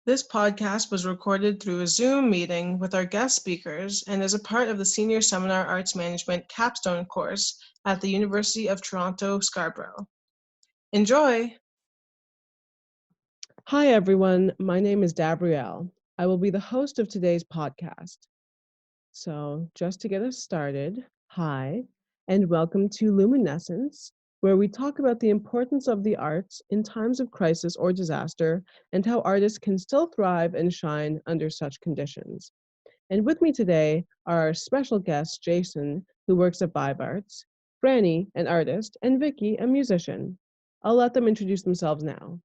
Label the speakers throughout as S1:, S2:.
S1: This podcast was recorded through a Zoom meeting with our guest speakers and is a part of the Senior Seminar Arts Management capstone course at the University of Toronto Scarborough. Enjoy!
S2: Hi everyone, my name is Gabrielle. I will be the host of today's podcast. So just to get us started, hi, and welcome to Luminescence, where we talk about the importance of the arts in times of crisis or disaster and how artists can still thrive and shine under such conditions. And with me today are our special guests, Jason, who works at VibeArts, Frannie, an artist, and Vicky, a musician. I'll let them introduce themselves now.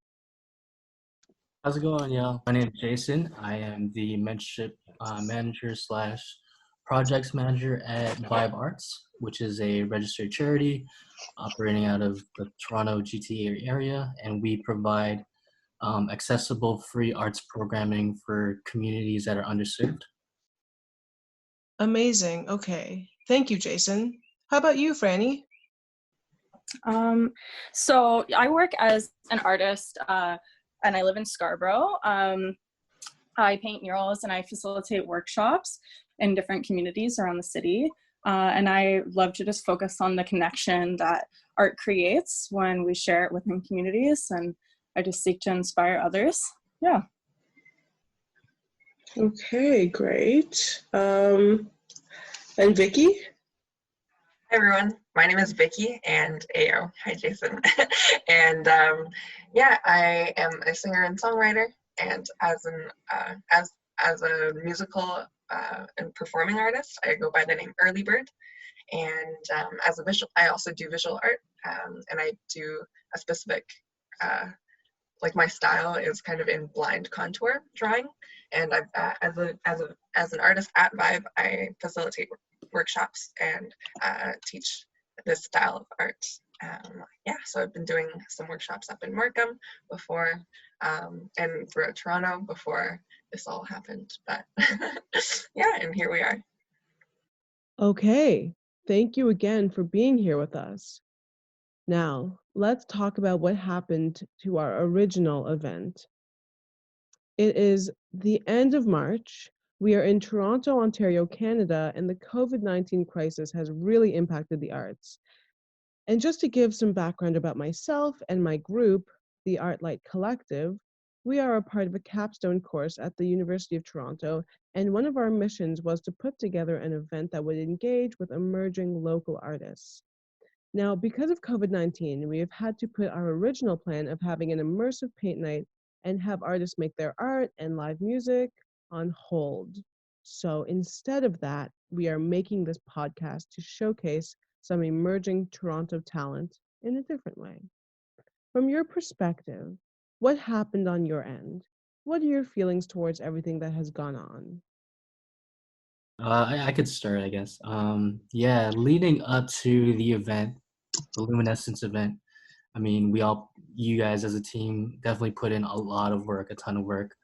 S3: How's it going, y'all? My name is Jason. I am the mentorship manager slash projects manager at VibeArts, which is a registered charity operating out of the Toronto GTA area, and we provide accessible free arts programming for communities that are underserved.
S1: Amazing. Okay. Thank you, Jason. How about you, Frannie?
S4: So I work as an artist and I live in Scarborough. I paint murals and I facilitate workshops in different communities around the city. And I love to just focus on the connection that art creates when we share it within communities, and I just seek to inspire others. Yeah.
S1: Okay, great. And Vicky?
S5: Hi everyone, my name is Vicky and Ayo. Hi Jason. And yeah, I am a singer and songwriter, and as a musical and performing artist, I go by the name Earlybird. And I also do visual art, and I do a specific like my style is kind of in blind contour drawing, and as an artist at Vibe, I facilitate workshops and teach this style of art. Yeah, so I've been doing some workshops up in Markham before, and throughout Toronto before this all happened. But yeah, and here we are.
S2: Okay, thank you again for being here with us. Now, let's talk about what happened to our original event. It is the end of March. We are in Toronto, Ontario, Canada, and the COVID-19 crisis has really impacted the arts. And just to give some background about myself and my group, the ArtLight Collective, we are a part of a capstone course at the University of Toronto, and one of our missions was to put together an event that would engage with emerging local artists. Now, because of COVID-19, we have had to put our original plan of having an immersive paint night and have artists make their art and live music on hold. So instead of that, we are making this podcast to showcase some emerging Toronto talent in a different way. From your perspective, what happened on your end? What are your feelings towards everything that has gone on?
S3: I could start, I guess. Yeah, leading up to the event, the Luminescence event, I mean, you guys as a team definitely put in a lot of work, a ton of work.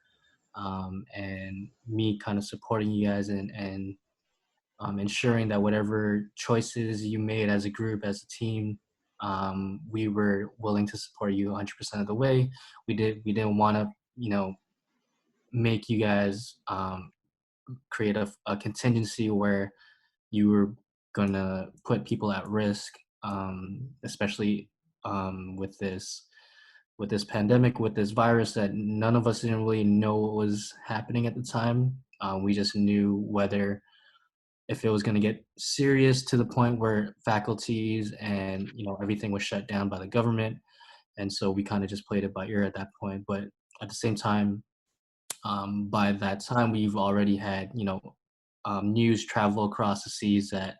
S3: And me kind of supporting you guys and ensuring that whatever choices you made as a group, as a team, we were willing to support you 100% of the way. We didn't want to, make you guys create a contingency where you were gonna put people at risk, especially with this pandemic, with this virus that none of us didn't really know what was happening at the time. We just knew whether if it was going to get serious to the point where faculties and everything was shut down by the government, and so we kind of just played it by ear at that point. But at the same time, by that time we've already had news travel across the seas that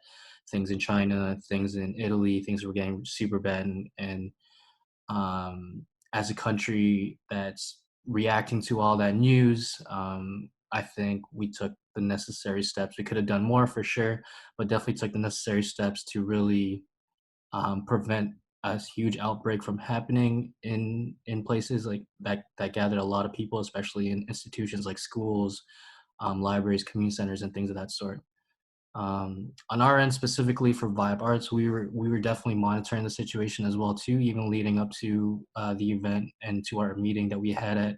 S3: things in China, things in Italy, things were getting super bad, and as a country that's reacting to all that news, I think we took the necessary steps. We could have done more for sure, but definitely took the necessary steps to really prevent a huge outbreak from happening in places like that gathered a lot of people, especially in institutions like schools, libraries, community centers, and things of that sort. On our end, specifically for VibeArts, we were definitely monitoring the situation as well too, even leading up to the event and to our meeting that we had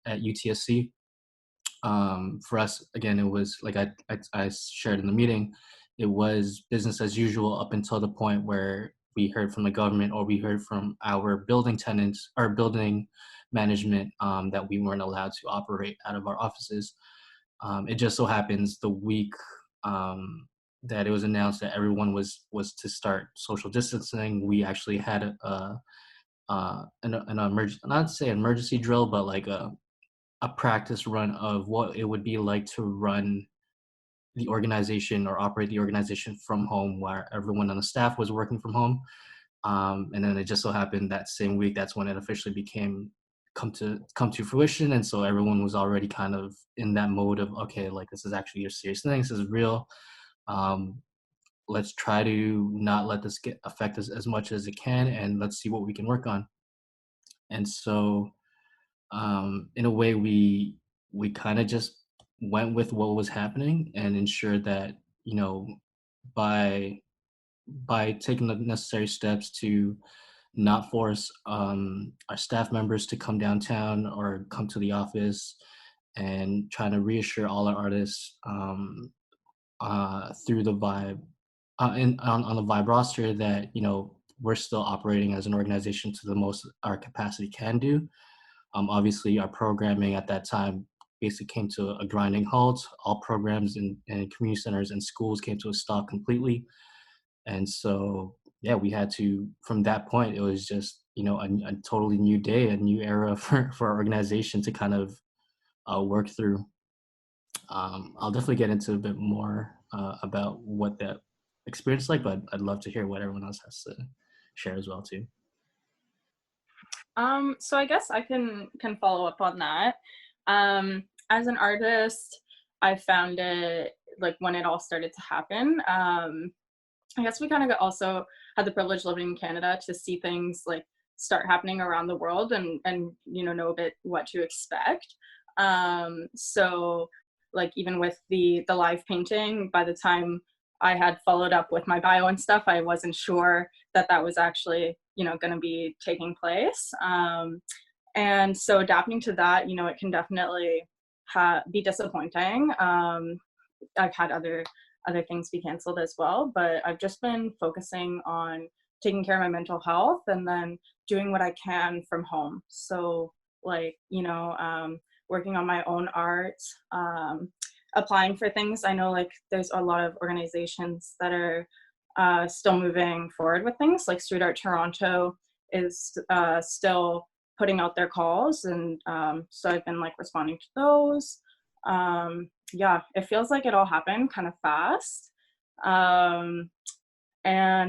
S3: at UTSC. For us, again, it was like I shared in the meeting, it was business as usual up until the point where we heard from the government or we heard from our building tenants or building management that we weren't allowed to operate out of our offices. It just so happens the week that it was announced that everyone was to start social distancing, we actually had an emergency, not to say emergency drill, but like a practice run of what it would be like to run the organization or operate the organization from home, where everyone on the staff was working from home. And then it just so happened that same week, that's when it officially became come to fruition. And so everyone was already kind of in that mode of, okay, like this is actually a serious thing. This is real. Let's try to not let this affect us as much as it can, and let's see what we can work on. And so in a way, we kind of just went with what was happening and ensured that, you know, by taking the necessary steps to not force our staff members to come downtown or come to the office, and trying to reassure all our artists through the Vibe on the Vibe roster that, you know, we're still operating as an organization to the most our capacity can do. Obviously, our programming at that time basically came to a grinding halt. All programs in community centers and schools came to a stop completely. And so, yeah, we had to, from that point, it was just, you know, a totally new day, a new era for our organization to kind of work through. I'll definitely get into a bit more about what that experience like, but I'd love to hear what everyone else has to share as well too.
S4: So I guess I can follow up on that. As an artist, I found it, like, when it all started to happen, I guess we kind of also had the privilege living in Canada to see things like start happening around the world and you know a bit what to expect. So like even with the live painting, by the time I had followed up with my bio and stuff, I wasn't sure that that was actually, you know, going to be taking place. And so adapting to that, you know, it can definitely be disappointing. I've had other things be canceled as well, but I've just been focusing on taking care of my mental health and then doing what I can from home. So like, you know, working on my own art, applying for things. I know like there's a lot of organizations that are still moving forward with things, like Street Art Toronto is still putting out their calls, and so I've been like responding to those. Yeah, it feels like it all happened kind of fast. And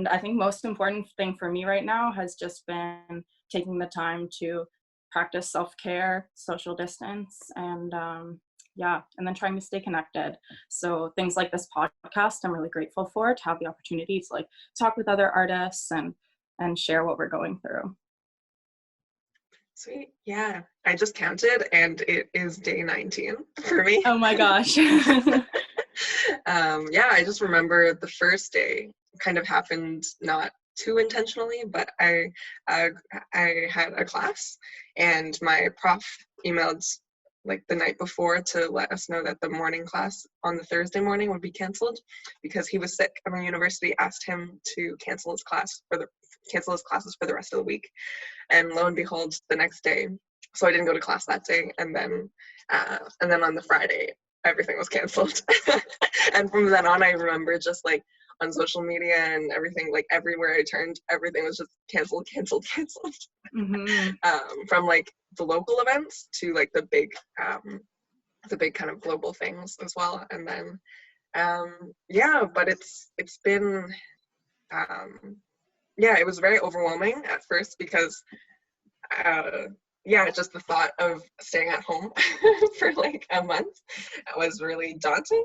S4: I think most important thing for me right now has just been taking the time to practice self-care, social distance, and yeah, and then trying to stay connected. So things like this podcast, I'm really grateful for, to have the opportunity to like talk with other artists and share what we're going through.
S5: Sweet. Yeah, I just counted and it is day 19 for me.
S4: Oh my gosh.
S5: Yeah, I just remember the first day kind of happened not too intentionally, but I had a class and my prof emailed like the night before to let us know that the morning class on the Thursday morning would be canceled because he was sick, and the university asked him to cancel his classes for the rest of the week. And lo and behold, the next day, so I didn't go to class that day, and then on the Friday, everything was canceled. And from then on, I remember just like on social media and everything, like everywhere I turned, everything was just canceled. Mm-hmm. From like the local events to like the big kind of global things as well. And then yeah, but it's been yeah, it was very overwhelming at first because yeah, just the thought of staying at home for like a month was really daunting,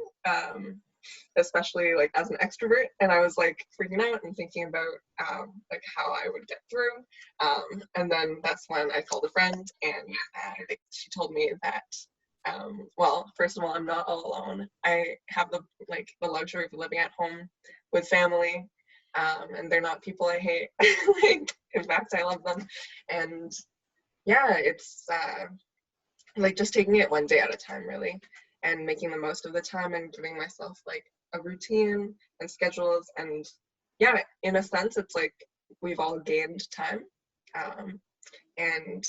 S5: especially like as an extrovert. And I was like freaking out and thinking about like how I would get through. And then that's when I called a friend, and she told me that well, first of all, I'm not all alone. I have the luxury of living at home with family, and they're not people I hate. Like, in fact, I love them. And yeah, it's like just taking it one day at a time, really, and making the most of the time and giving myself like a routine and schedules. And yeah, in a sense, it's like we've all gained time. And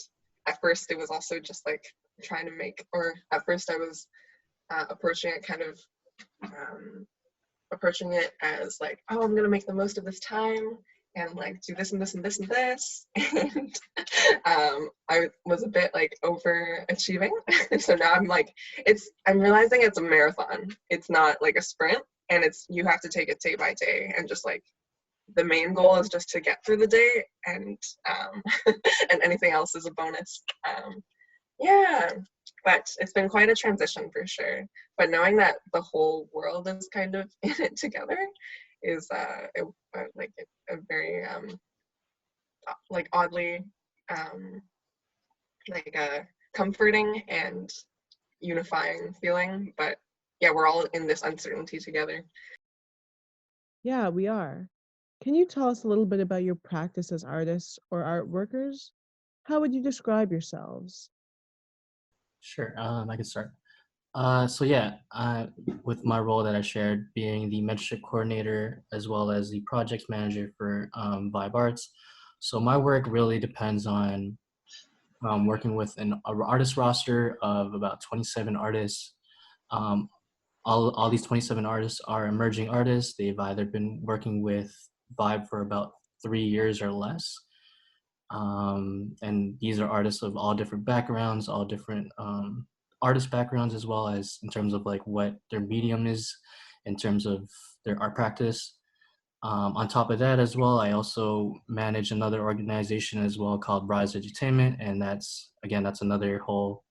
S5: at first it was also just like trying to make, or at first I was approaching it kind of approaching it as like, oh, I'm gonna make the most of this time and like do this and this and this and this. And I was a bit like overachieving. So now I'm like, I'm realizing it's a marathon. It's not like a sprint, and you have to take it day by day, and just like the main goal is just to get through the day, and and anything else is a bonus. Yeah, but it's been quite a transition for sure. But knowing that the whole world is kind of in it together is like a very like oddly like a comforting and unifying feeling. But yeah, we're all in this uncertainty together.
S2: Yeah, we are. Can you tell us a little bit about your practice as artists or art workers? How would you describe yourselves?
S3: Sure, I can start. So yeah, with my role that I shared, being the mentorship coordinator as well as the project manager for VibeArts. So my work really depends on working with an artist roster of about 27 artists. All these 27 artists are emerging artists. They've either been working with Vibe for about 3 years or less. And these are artists of all different backgrounds, all different artist backgrounds, as well as in terms of like what their medium is in terms of their art practice. On top of that as well, I also manage another organization as well called Rise Entertainment, and that's another whole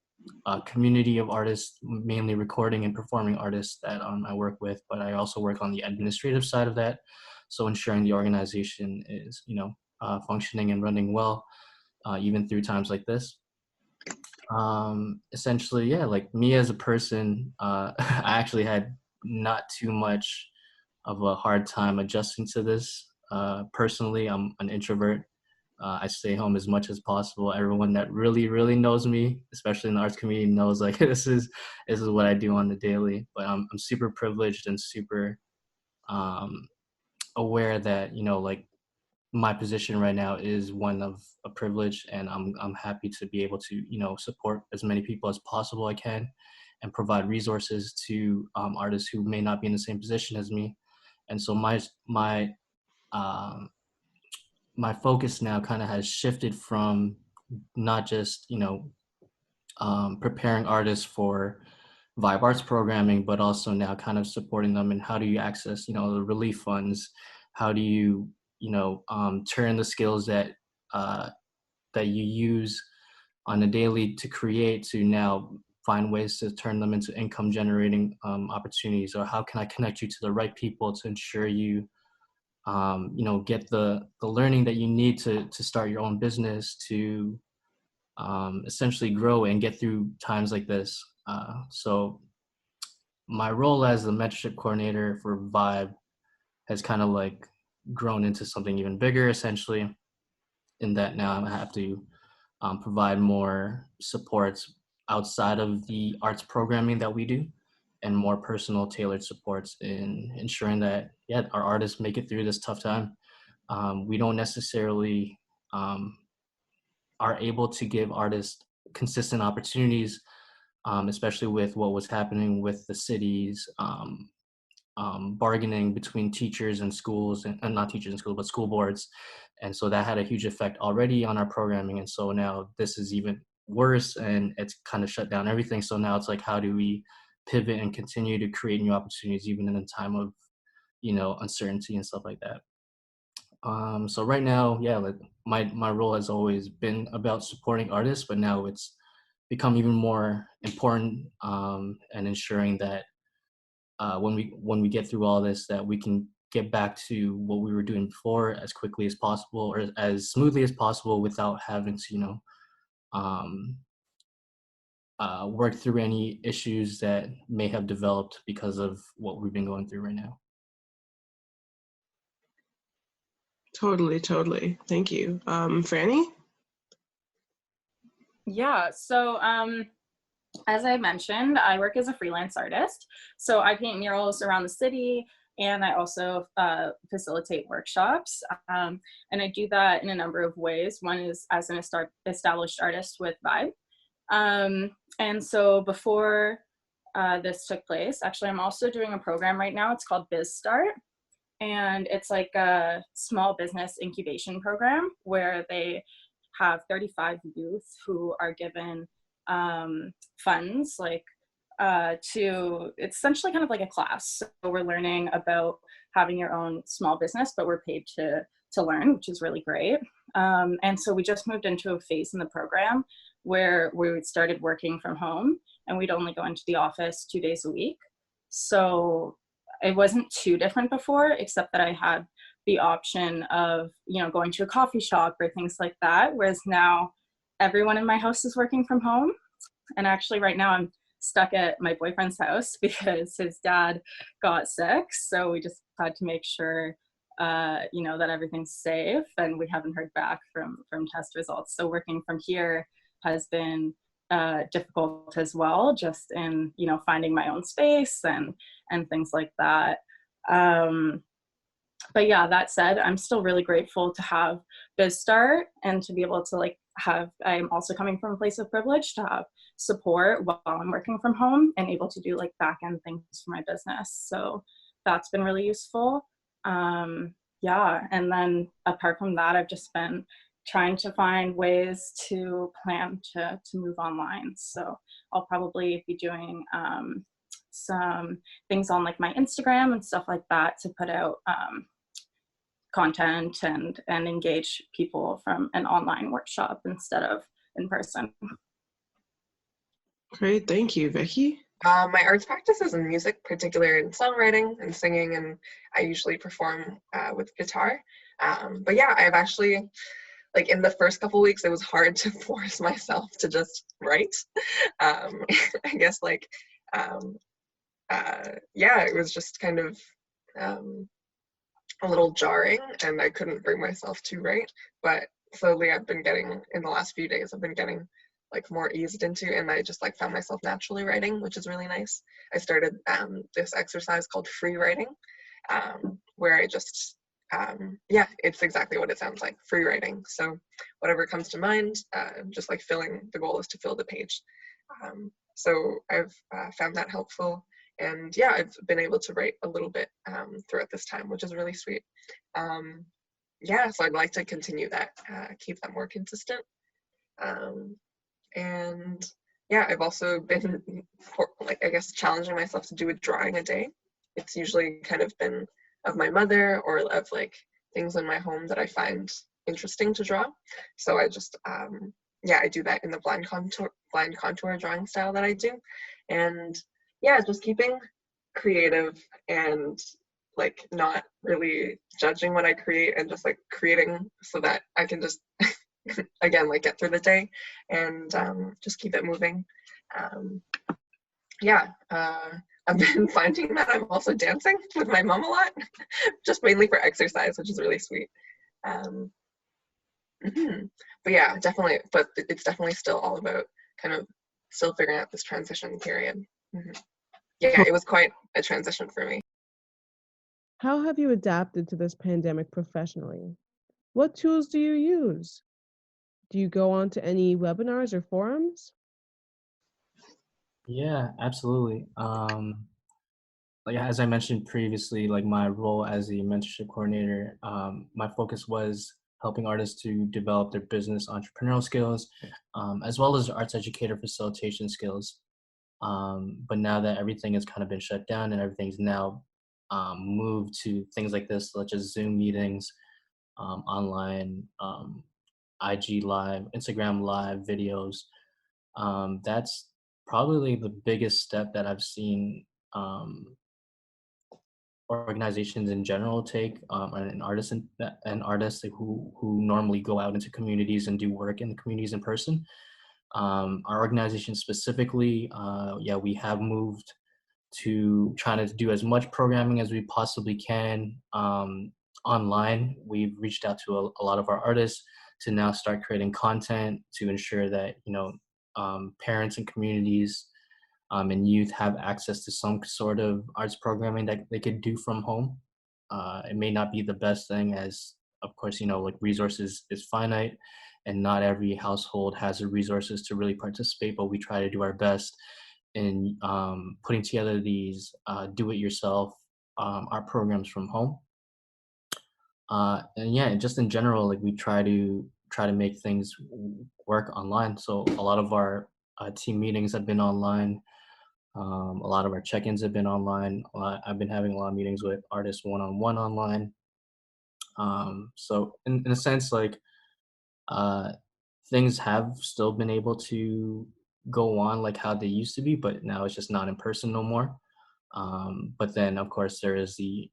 S3: community of artists, mainly recording and performing artists that I work with. But I also work on the administrative side of that, so ensuring the organization is functioning and running well, even through times like this. Essentially, yeah, like me as a person, I actually had not too much of a hard time adjusting to this. Personally, I'm an introvert. I stay home as much as possible. Everyone that really knows me, especially in the arts community, knows like this is what I do on the daily. But I'm super privileged and super aware that like my position right now is one of a privilege, and I'm happy to be able to support as many people as possible I can, and provide resources to artists who may not be in the same position as me. And so my focus now kind of has shifted from not just preparing artists for VibeArts programming, but also now kind of supporting them in how do you access the relief funds, how do you turn the skills that that you use on a daily to create to now find ways to turn them into income generating opportunities, or how can I connect you to the right people to ensure you get the learning that you need to start your own business, to essentially grow and get through times like this. So my role as the mentorship coordinator for Vibe has kind of like grown into something even bigger, essentially, in that now I have to provide more supports outside of the arts programming that we do, and more personal tailored supports in ensuring that our artists make it through this tough time. We don't necessarily are able to give artists consistent opportunities, especially with what was happening with the city's bargaining between teachers and schools, and not teachers and schools, but school boards. And so that had a huge effect already on our programming. And so now this is even worse, and it's kind of shut down everything. So now it's like, how do we pivot and continue to create new opportunities even in a time of uncertainty and stuff like that. So right now, like my role has always been about supporting artists, but now it's become even more important, and ensuring that when we get through all this, that we can get back to what we were doing before as quickly as possible, or as smoothly as possible, without having to work through any issues that may have developed because of what we've been going through right now.
S1: Totally. Thank you. Frannie?
S4: Yeah, so as I mentioned, I work as a freelance artist. So I paint murals around the city, and I also facilitate workshops. And I do that in a number of ways. One is as an established artist with Vibe. And so before this took place, actually, I'm also doing a program right now. It's called Biz Start. And it's like a small business incubation program where they have 35 youth who are given funds, like it's essentially kind of like a class. So we're learning about having your own small business, but we're paid to learn, which is really great. And so we just moved into a phase in the program where we started working from home, and we'd only go into the office 2 days a week. So it wasn't too different before, except that I had the option of, going to a coffee shop or things like that. Whereas now everyone in my house is working from home. And actually right now I'm stuck at my boyfriend's house because his dad got sick. So we just had to make sure, that everything's safe, and we haven't heard back from test results. So working from here has been difficult as well, just in, finding my own space and things like that. But yeah, that said, I'm still really grateful to have BizStart and to be able to I'm also coming from a place of privilege to have support while I'm working from home and able to do back end things for my business. So that's been really useful. Yeah, and then apart from that, I've just been trying to find ways to plan to move online. So I'll probably be doing some things on my Instagram and stuff like that to put out content and engage people from an online workshop instead of in person.
S1: Great, thank you, Vicky.
S5: My arts practice is in music, particularly in songwriting and singing, and I usually perform with guitar. But yeah, I've actually, in the first couple weeks, it was hard to force myself to just write. I guess yeah, it was just kind of a little jarring, and I couldn't bring myself to write. But slowly in the last few days, I've been getting more eased into, and I just found myself naturally writing, which is really nice. I started this exercise called free writing, where I just yeah, it's exactly what it sounds like, free writing. So whatever comes to mind, just the goal is to fill the page. So I've found that helpful, and yeah, I've been able to write a little bit throughout this time, which is really sweet. Yeah, so I'd like to continue that, keep that more consistent. And yeah, I've also been, I guess, challenging myself to do a drawing a day. It's usually kind of been of my mother or of things in my home that I find interesting to draw. So I just, yeah, I do that in the blind contour drawing style that I do. And yeah, just keeping creative and not really judging what I create, and just creating so that I can just again get through the day and just keep it moving. Yeah, I've been finding that I'm also dancing with my mom a lot, just mainly for exercise, which is really sweet. But yeah, definitely, but it's definitely still all about kind of still figuring out this transition period. Yeah, it was quite a transition for me.
S2: How have you adapted to this pandemic professionally? What tools do you use? Do you go on to any webinars or forums?
S3: Yeah, absolutely. As I mentioned previously, my role as the mentorship coordinator, my focus was helping artists to develop their business entrepreneurial skills, as well as arts educator facilitation skills. But now that everything has kind of been shut down and everything's now moved to things like this, such as Zoom meetings, online, IG Live, Instagram Live videos, that's probably the biggest step that I've seen organizations in general take, and artists who normally go out into communities and do work in the communities in person. Our organization specifically, yeah, we have moved to trying to do as much programming as we possibly can online. We've reached out to a lot of our artists to now start creating content to ensure that parents and communities and youth have access to some sort of arts programming that they could do from home. It may not be the best thing, as of course, like resources is finite and not every household has the resources to really participate, but we try to do our best in putting together these do-it-yourself art programs from home. And yeah, just in general, like we try to make things work online. So a lot of our team meetings have been online. A lot of our check-ins have been online. I've been having a lot of meetings with artists one-on-one online. So in a sense, like things have still been able to go on like how they used to be, but now it's just not in person no more. But then, of course, there is the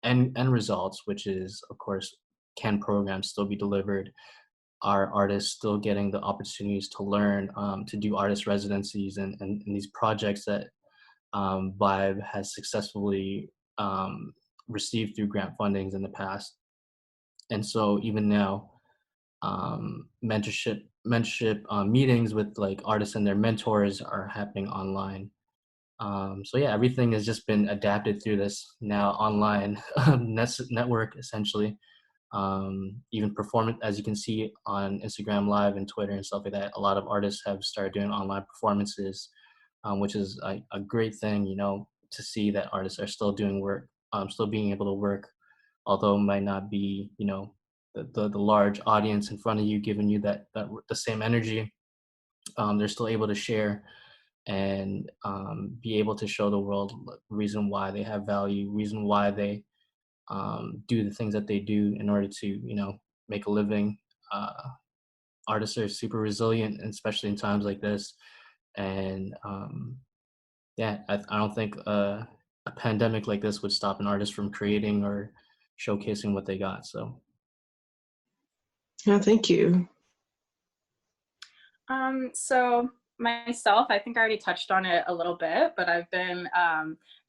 S3: end results, which is, of course, can programs still be delivered? Are artists still getting the opportunities to learn, to do artist residencies and these projects that Vibe has successfully received through grant fundings in the past? And so even now, mentorship meetings with like artists and their mentors are happening online. So yeah, everything has just been adapted through this now online network essentially. Even performance, as you can see on Instagram Live and Twitter and stuff like that, a lot of artists have started doing online performances, which is a great thing, to see that artists are still doing work, still being able to work, although it might not be, the large audience in front of you giving you that the same energy. They're still able to share and be able to show the world reason why they have value, reason why they do the things that they do in order to, make a living. Artists are super resilient, especially in times like this. And yeah, I don't think a pandemic like this would stop an artist from creating or showcasing what they got. So.
S1: Yeah, thank you.
S4: So myself, I think I already touched on it a little bit, but I've been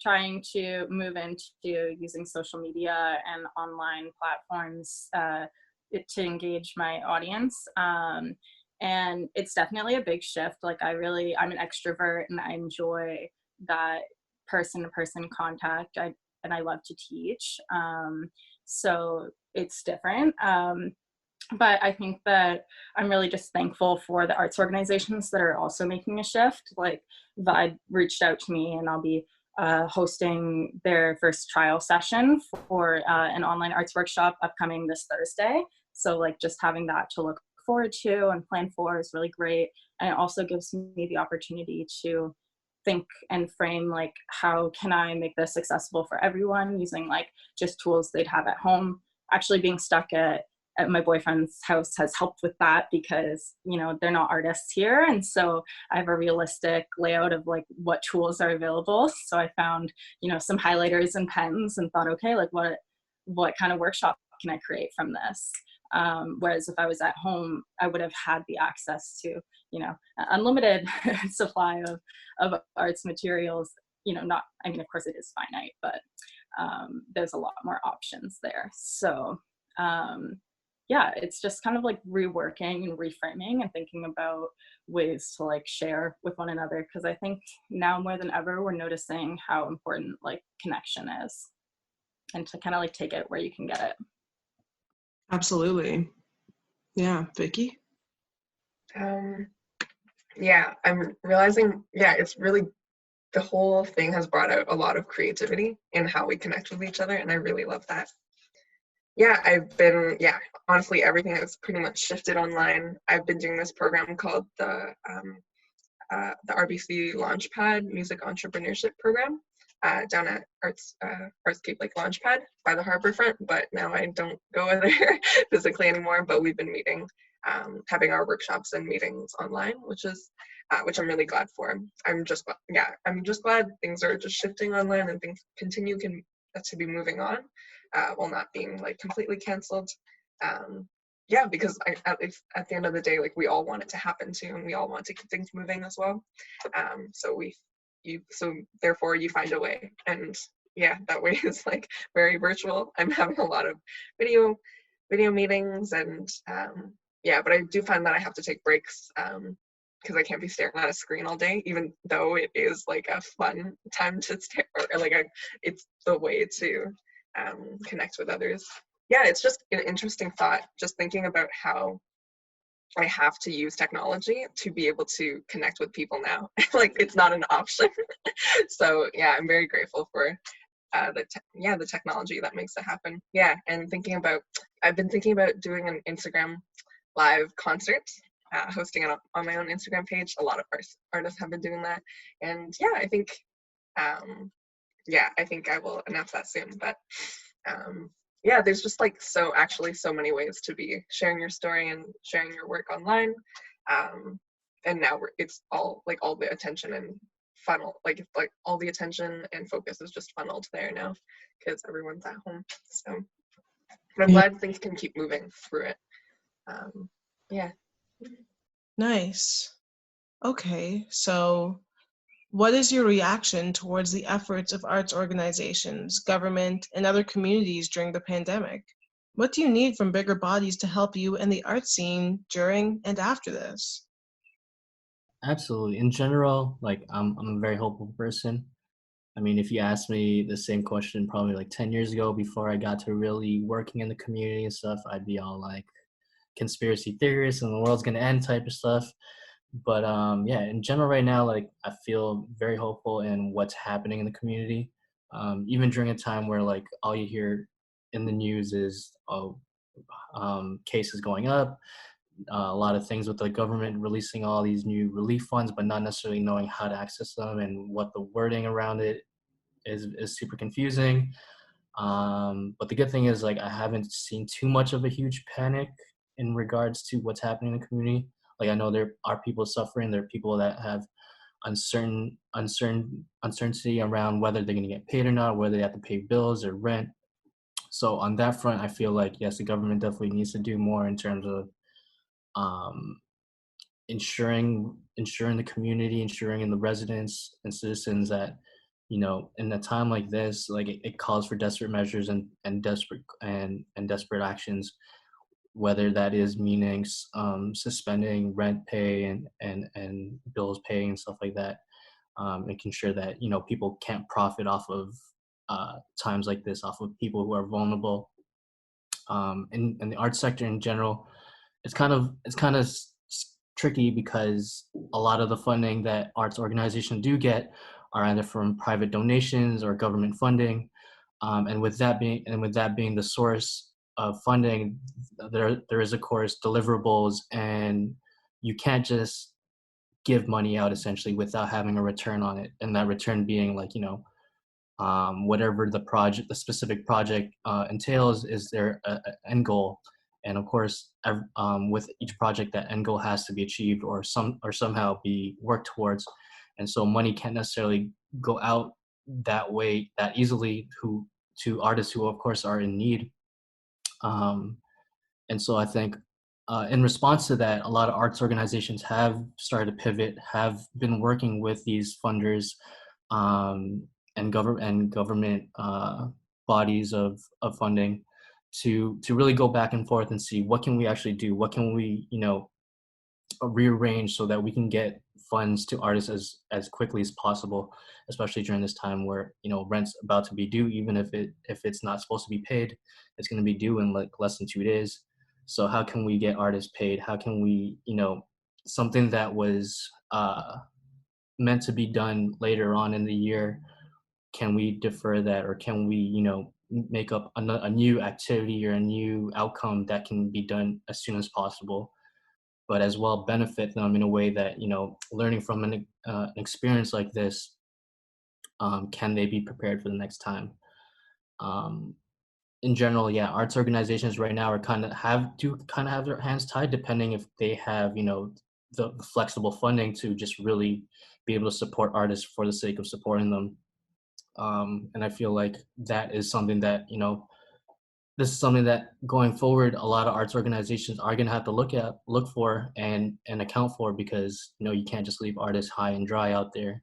S4: trying to move into using social media and online platforms to engage my audience. And it's definitely a big shift. Like I'm an extrovert and I enjoy that person-to-person contact. And I love to teach. So it's different. But I think that I'm really just thankful for the arts organizations that are also making a shift. Like Vibe reached out to me and I'll be hosting their first trial session for an online arts workshop upcoming this Thursday. So like just having that to look forward to and plan for is really great. And it also gives me the opportunity to think and frame like, how can I make this accessible for everyone using like just tools they'd have at home. Actually being stuck at my boyfriend's house has helped with that because, they're not artists here. And so I have a realistic layout of like what tools are available. So I found, some highlighters and pens and thought, okay, like what kind of workshop can I create from this? Whereas if I was at home, I would have had the access to, unlimited supply of arts materials, of course it is finite, but there's a lot more options there. So, yeah, it's just kind of like reworking and reframing and thinking about ways to like share with one another. Because I think now more than ever, we're noticing how important like connection is and to kind of like take it where you can get it.
S1: Absolutely. Yeah, Vicky?
S5: Yeah, I'm realizing, it's really, the whole thing has brought out a lot of creativity in how we connect with each other. And I really love that. Yeah, honestly, everything has pretty much shifted online. I've been doing this program called the RBC Launchpad Music Entrepreneurship Program down at Artscape Lake Launchpad by the Harborfront, but now I don't go there physically anymore, but we've been meeting, having our workshops and meetings online, which I'm really glad for. I'm just glad things are just shifting online and things continue to be moving on. While not being like completely canceled. Because at the end of the day, like we all want it to happen too, and we all want to keep things moving as well. So therefore you find a way, and that way is like very virtual. I'm having a lot of video meetings, and but I do find that I have to take breaks because I can't be staring at a screen all day, even though it is like a fun time to stare, or like it's the way to connect with others. Yeah, it's just an interesting thought, just thinking about how I have to use technology to be able to connect with people now. Like, it's not an option. So yeah, I'm very grateful for the technology that makes it happen. Yeah, and I've been thinking about doing an Instagram live concert, hosting it on my own Instagram page. A lot of artists have been doing that, and yeah, I think I will announce that soon. But yeah, there's just like so many ways to be sharing your story and sharing your work online, and now it's all the attention and all the attention and focus is just funneled there now because everyone's at home. So I'm glad things can keep moving through it. Yeah.
S1: Nice. Okay, so what is your reaction towards the efforts of arts organizations, government, and other communities during the pandemic? What do you need from bigger bodies to help you and the art scene during and after this?
S3: Absolutely. In general, like I'm a very hopeful person. I mean, if you asked me the same question probably like 10 years ago before I got to really working in the community and stuff, I'd be all like conspiracy theorists and the world's gonna end type of stuff. But yeah, in general right now, like I feel very hopeful in what's happening in the community. Even during a time where like all you hear in the news is cases going up, a lot of things with the government releasing all these new relief funds, but not necessarily knowing how to access them and what the wording around it is super confusing. But the good thing is like I haven't seen too much of a huge panic in regards to what's happening in the community. Like I know there are people suffering. There are people that have uncertainty around whether they're going to get paid or not, whether they have to pay bills or rent. So on that front, I feel like yes, the government definitely needs to do more in terms of um, ensuring the community, ensuring in the residents and citizens that in a time like this, like it calls for desperate measures and desperate actions, whether that is meaning suspending rent pay and bills pay and stuff like that, making sure that people can't profit off of times like this, off of people who are vulnerable. In the arts sector in general, it's kind of tricky because a lot of the funding that arts organizations do get are either from private donations or government funding, and with that being the source of funding, there is of course deliverables, and you can't just give money out essentially without having a return on it, and that return being like whatever the specific project entails is their end goal. And of course, with each project, that end goal has to be achieved or somehow be worked towards. And so money can't necessarily go out that way that easily to artists who of course are in need. And so I think in response to that, a lot of arts organizations have started to pivot, have been working with these funders and government bodies of funding to really go back and forth and see what can we actually do, what can we rearrange so that we can get funds to artists as quickly as possible, especially during this time where rent's about to be due. Even if it's not supposed to be paid, it's going to be due in like less than 2 days. So how can we get artists paid? How can we something that was meant to be done later on in the year, can we defer that, or can we make up a new activity or a new outcome that can be done as soon as possible, but as well benefit them in a way that learning from an experience like this, can they be prepared for the next time? In general, yeah, arts organizations right now are kind of have their hands tied, depending if they have the flexible funding to just really be able to support artists for the sake of supporting them. And I feel like that is something that this is something that going forward, a lot of arts organizations are going to have to look for and account for, because you can't just leave artists high and dry out there.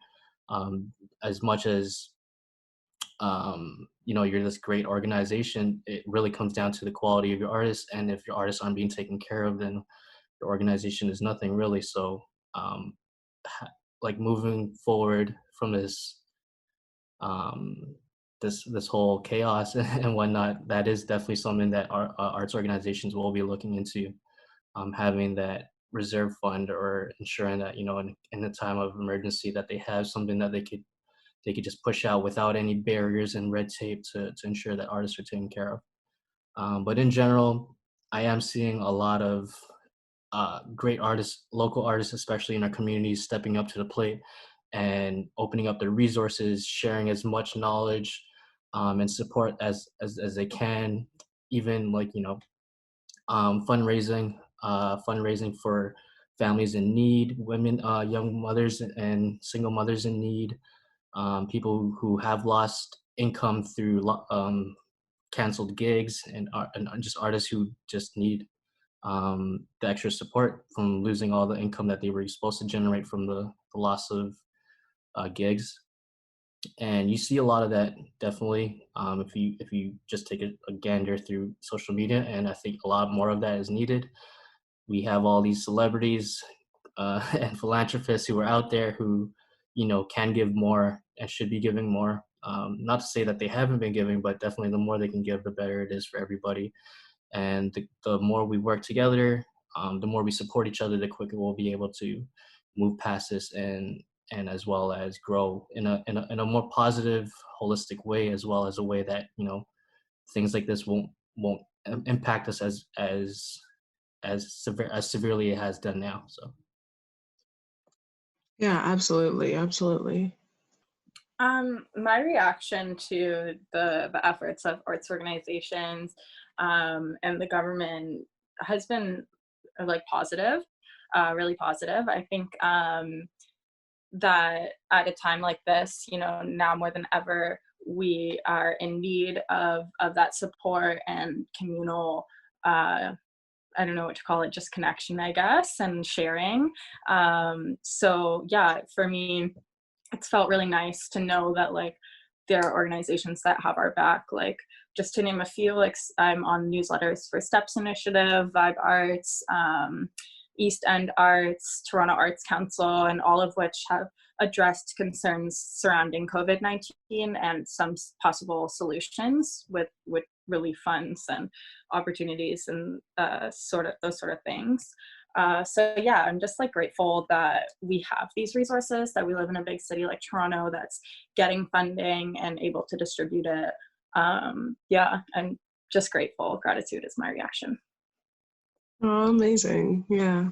S3: As much as you're this great organization, it really comes down to the quality of your artists, and if your artists aren't being taken care of, then your organization is nothing really. So like moving forward from this this whole chaos and whatnot, that is definitely something that our arts organizations will be looking into, having that reserve fund, or ensuring that, you know, in the time of emergency, that they have something that they could just push out without any barriers and red tape to ensure that artists are taken care of. But in general, I am seeing a lot of great artists, local artists, especially in our communities, stepping up to the plate and opening up their resources, sharing as much knowledge and support as they can, even like, you know, fundraising for families in need, women, young mothers and single mothers in need, people who have lost income through canceled gigs, and just artists who just need the extra support from losing all the income that they were supposed to generate from the loss of gigs. And you see a lot of that, definitely, if you just take a gander through social media, and I think a lot more of that is needed. We have all these celebrities and philanthropists who are out there who, you know, can give more and should be giving more. Not to say that they haven't been giving, but definitely the more they can give, the better it is for everybody. And the more we work together, the more we support each other, the quicker we'll be able to move past this, and as well as grow in a more positive, holistic way, as well as a way that, you know, things like this won't impact us as severely it has done now. So
S1: Yeah, absolutely, absolutely.
S4: My reaction to the efforts of arts organizations and the government has been like positive, really positive. I think that at a time like this, you know, now more than ever, we are in need of that support and communal, I don't know what to call it, just connection, I guess, and sharing. So yeah, for me, it's felt really nice to know that like there are organizations that have our back. Like, just to name a few, like I'm on newsletters for Steps Initiative, VibeArts, East End Arts, Toronto Arts Council, and all of which have addressed concerns surrounding COVID-19 and some possible solutions with relief funds and opportunities and those sort of things. So yeah, I'm just like grateful that we have these resources, that we live in a big city like Toronto that's getting funding and able to distribute it. Yeah, I'm just grateful. Gratitude is my reaction.
S1: Oh, amazing. Yeah,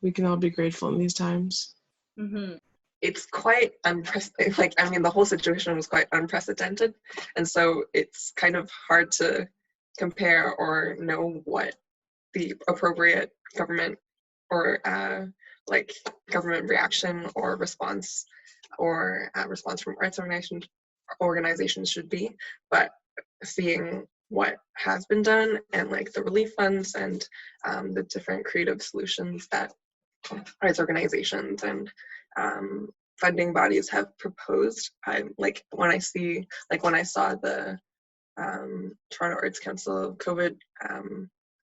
S1: we can all be grateful in these times.
S4: Mm-hmm.
S5: It's quite unprecedented. Like, I mean, the whole situation was quite unprecedented, and so it's kind of hard to compare or know what the appropriate government or like government reaction or response, or response from arts organizations should be. But seeing what has been done, and like the relief funds and the different creative solutions that arts organizations and funding bodies have proposed, I like when I saw the Toronto Arts Council COVID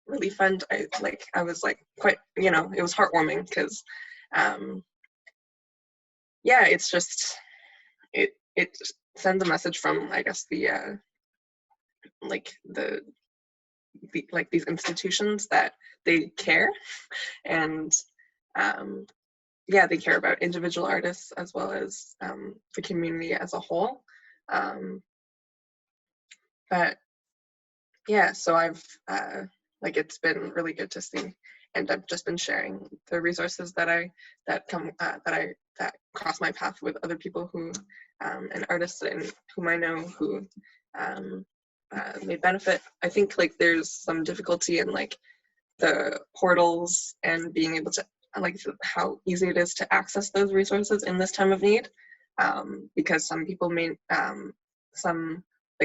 S5: relief fund, I was like quite, you know, it was heartwarming, because yeah, it's just it sends a message from, I guess, the these institutions that they care, and yeah, they care about individual artists as well as the community as a whole. But yeah, so I've it's been really good to see, and I've just been sharing the resources that cross my path with other people who and artists and whom I know who may benefit. I think like there's some difficulty in like the portals and being able to how easy it is to access those resources in this time of need, because some people some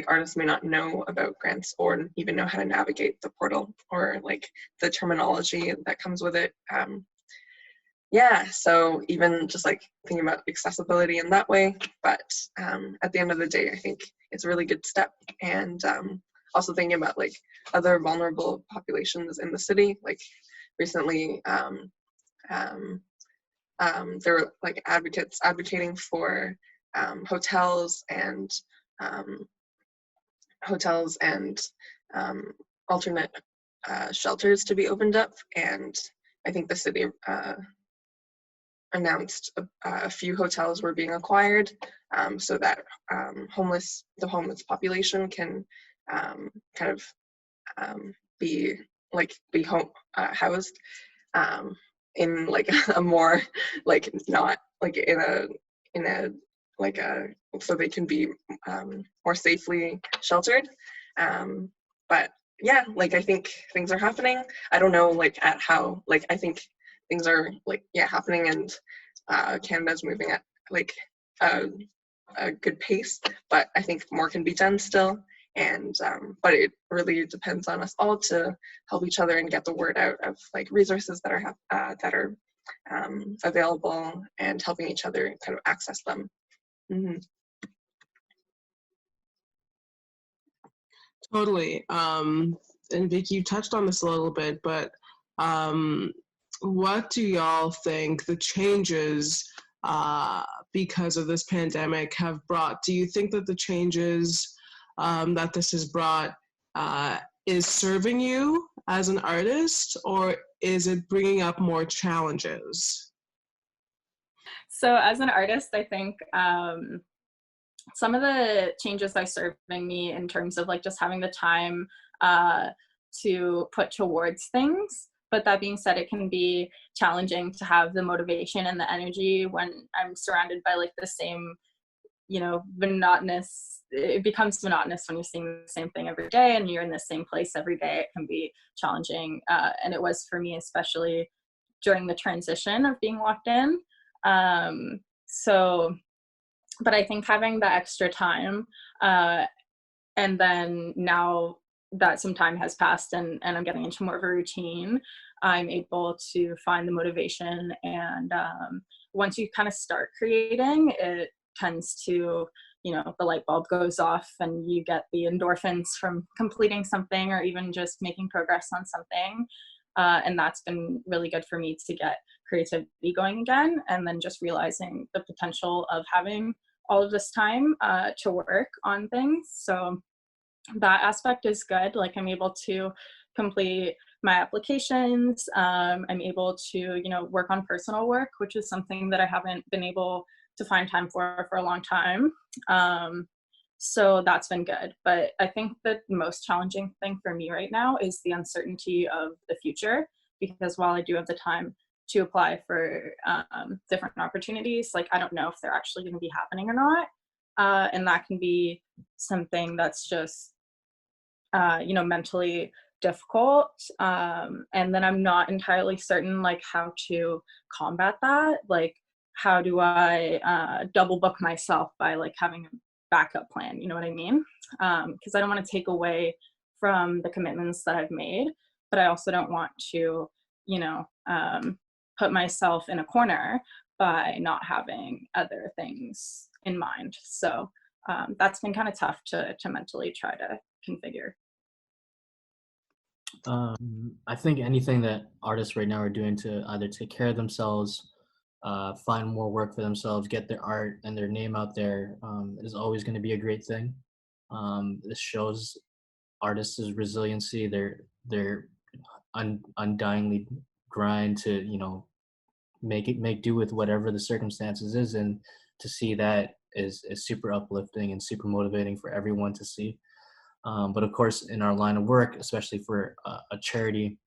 S5: artists may not know about grants or even know how to navigate the portal or like the terminology that comes with it. Yeah, so even just like thinking about accessibility in that way, but at the end of the day, I think it's a really good step. And also thinking about like other vulnerable populations in the city. Like recently, there were like advocates advocating for hotels and alternate shelters to be opened up, and I think the city announced a few hotels were being acquired, so that the homeless population can kind of be housed in like a more like not like in a like a so they can be more safely sheltered. But yeah, like I think things are happening. I don't know like at how, like I think things are like happening, and Canada's moving at like a good pace, but I think more can be done still. And but it really depends on us all to help each other and get the word out of like resources that are available, and helping each other kind of access them. Mm-hmm.
S1: Totally. And Vicky, you touched on this a little bit, but what do y'all think the changes because of this pandemic have brought? Do you think that the changes that this has brought is serving you as an artist, or is it bringing up more challenges?
S4: So as an artist, I think some of the changes are serving me in terms of like just having the time to put towards things. But that being said, it can be challenging to have the motivation and the energy when I'm surrounded by like the same, monotonous. It becomes monotonous when you're seeing the same thing every day and you're in the same place every day. It can be challenging. And it was for me, especially during the transition of being locked in. But I think having the extra time, and then now that some time has passed and I'm getting into more of a routine, I'm able to find the motivation. And once you kind of start creating, it tends to, the light bulb goes off and you get the endorphins from completing something or even just making progress on something. And that's been really good for me to get creativity going again. And then just realizing the potential of having all of this time to work on things. So that aspect is good. Like I'm able to complete my applications. I'm able to, work on personal work, which is something that I haven't been able to find time for a long time. So that's been good. But I think the most challenging thing for me right now is the uncertainty of the future, because while I do have the time to apply for different opportunities, like I don't know if they're actually going to be happening or not. And that can be something that's just, mentally difficult. And then I'm not entirely certain like how to combat that. Like, how do I double book myself by like having a backup plan? You know what I mean? Because I don't want to take away from the commitments that I've made, but I also don't want to, put myself in a corner by not having other things in mind. So that's been kind of tough to mentally try to configure.
S3: I think anything that artists right now are doing to either take care of themselves, find more work for themselves, get their art and their name out there, is always going to be a great thing. This shows artists' resiliency, their undyingly grind to make do with whatever the circumstances is, and to see that is super uplifting and super motivating for everyone to see. But of course, in our line of work, especially for a charity,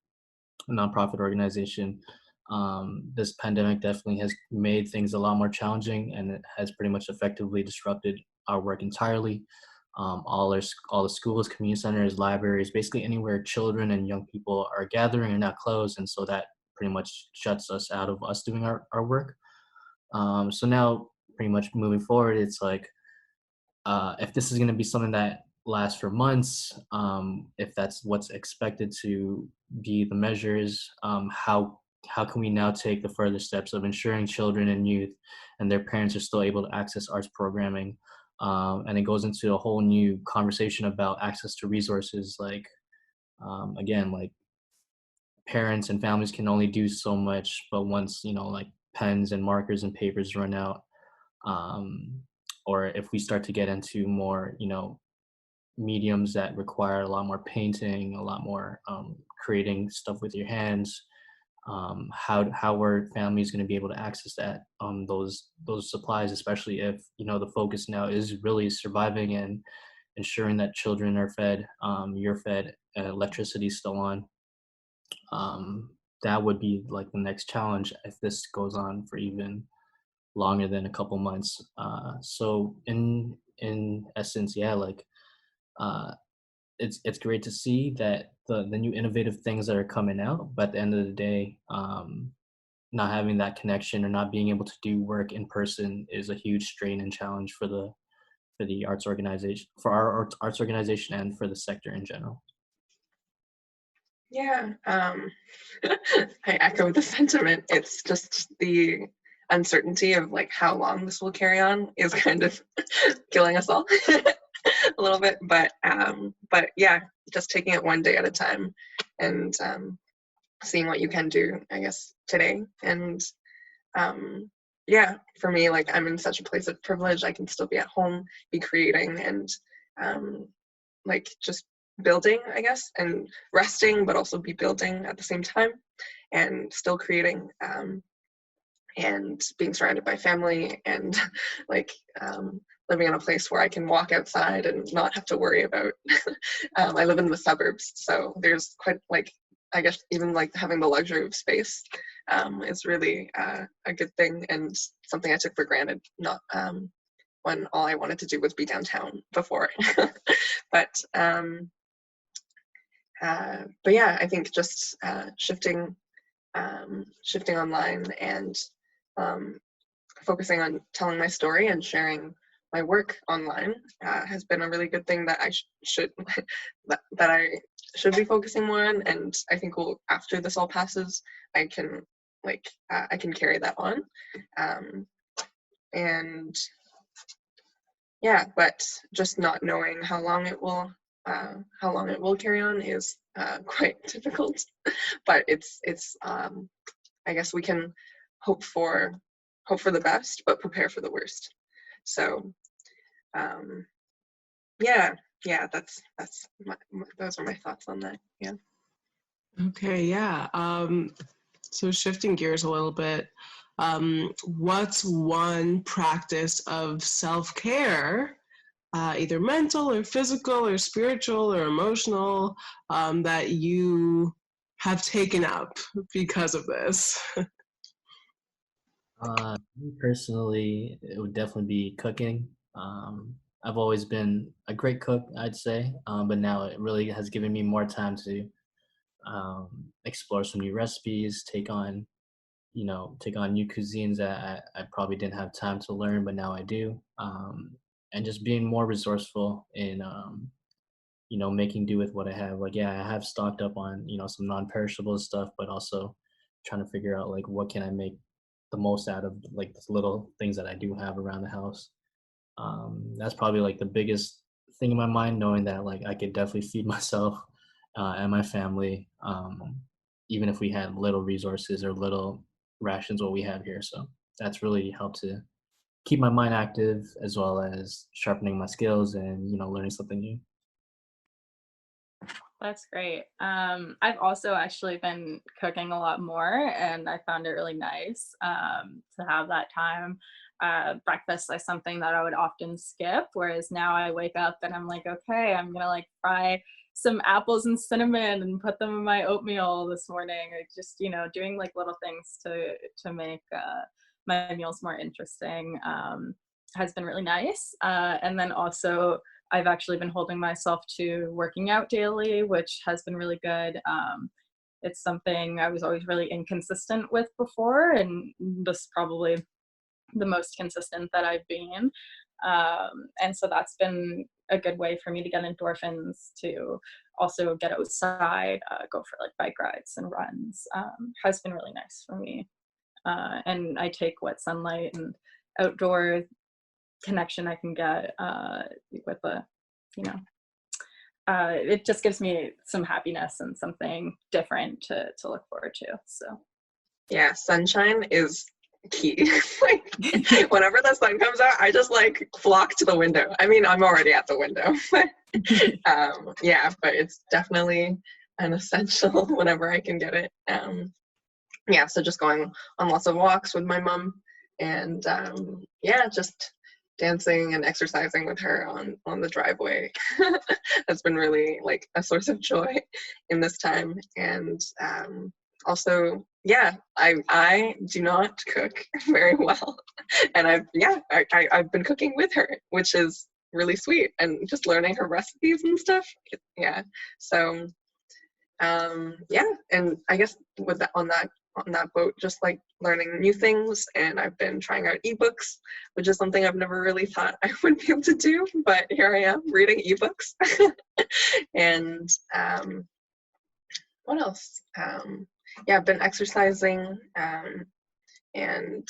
S3: a nonprofit organization, this pandemic definitely has made things a lot more challenging, and it has pretty much effectively disrupted our work entirely. All the schools, community centers, libraries, basically anywhere children and young people are gathering are now closed, and so that pretty much shuts us out of us doing our work. So now, pretty much moving forward, it's like if this is going to be something that lasts for months, if that's what's expected to be the measures, how can we now take the further steps of ensuring children and youth and their parents are still able to access arts programming? And it goes into a whole new conversation about access to resources. Like, again, like parents and families can only do so much, but once, like pens and markers and papers run out, or if we start to get into more, mediums that require a lot more painting, a lot more creating stuff with your hands, how are families going to be able to access that, those supplies, especially if the focus now is really surviving and ensuring that children are fed, you're fed, electricity's still on. That would be like the next challenge if this goes on for even longer than a couple months. So in essence, yeah, like it's great to see that the new innovative things that are coming out, but at the end of the day, not having that connection or not being able to do work in person is a huge strain and challenge for the arts organization, for our arts organization, and for the sector in general.
S5: Yeah, I echo the sentiment. It's just the uncertainty of like how long this will carry on is kind of killing us all a little bit. But yeah, just taking it one day at a time and seeing what you can do, I guess, today. And yeah, for me, like I'm in such a place of privilege. I can still be at home, be creating, and like just building, I guess, and resting, but also be building at the same time and still creating, and being surrounded by family and like living in a place where I can walk outside and not have to worry about I live in the suburbs, so there's quite like, I guess even like having the luxury of space is really a good thing and something I took for granted, not when all I wanted to do was be downtown before. But yeah, I think just shifting online and focusing on telling my story and sharing my work online has been a really good thing that I should that I should be focusing more on. And I think after this all passes, I can I can carry that on. And yeah, but just not knowing how long it will carry on is quite difficult. But it's I guess we can hope for the best, but prepare for the worst. So yeah, that's those are my thoughts on that. Yeah.
S1: Okay, yeah. So shifting gears a little bit, what's one practice of self-care, either mental or physical or spiritual or emotional, that you have taken up because of this?
S3: Me personally, it would definitely be cooking. I've always been a great cook, I'd say, but now it really has given me more time to explore some new recipes, take on new cuisines that I probably didn't have time to learn, but now I do. And just being more resourceful in making do with what I have. Like, yeah, I have stocked up on some non-perishable stuff, but also trying to figure out like what can I make the most out of like the little things that I do have around the house. That's probably like the biggest thing in my mind, knowing that like I could definitely feed myself and my family, even if we had little resources or little rations what we have here. So that's really helped to keep my mind active, as well as sharpening my skills and learning something new.
S4: That's great. I've also actually been cooking a lot more, and I found it really nice to have that time. Breakfast is something that I would often skip, whereas now I wake up and I'm like, okay, I'm gonna like fry some apples and cinnamon and put them in my oatmeal this morning. Or just doing like little things to make my meals more interesting has been really nice. And then also, I've actually been holding myself to working out daily, which has been really good. It's something I was always really inconsistent with before, and this is probably the most consistent that I've been. And so that's been a good way for me to get endorphins, to also get outside, go for like bike rides and runs, has been really nice for me. And I take what sunlight and outdoor connection I can get with it just gives me some happiness and something different to look forward to. So
S5: yeah, sunshine is key. Like, whenever the sun comes out, I just like flock to the window. I mean, I'm already at the window, but yeah, but it's definitely an essential whenever I can get it. Yeah, so just going on lots of walks with my mom, and yeah, just dancing and exercising with her on the driveway. That's been really like a source of joy in this time. And also, yeah, I do not cook very well, and I've been cooking with her, which is really sweet, and just learning her recipes and stuff. Yeah, so yeah, and I guess with that on that boat, just like learning new things, and I've been trying out ebooks, which is something I've never really thought I would be able to do, but here I am reading ebooks. And what else? Yeah, I've been exercising, and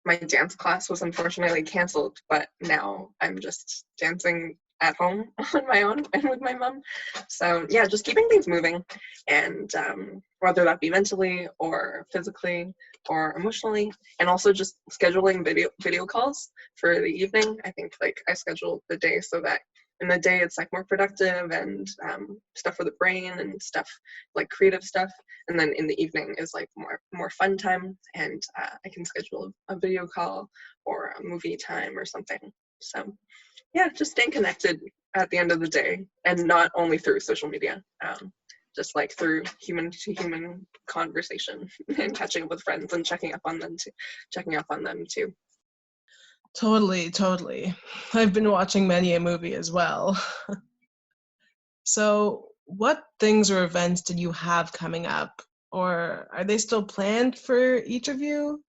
S5: my dance class was unfortunately canceled, but now I'm just dancing at home on my own and with my mom. So yeah, just keeping things moving, and whether that be mentally or physically or emotionally, and also just scheduling video calls for the evening. I think like I schedule the day so that in the day it's like more productive and stuff for the brain and stuff like creative stuff, and then in the evening is like more fun time, and I can schedule a video call or a movie time or something. So yeah, just staying connected at the end of the day, and not only through social media, just like through human to human conversation and catching up with friends and checking up on them too.
S1: Totally. I've been watching many a movie as well. So what things or events did you have coming up, or are they still planned for each of you?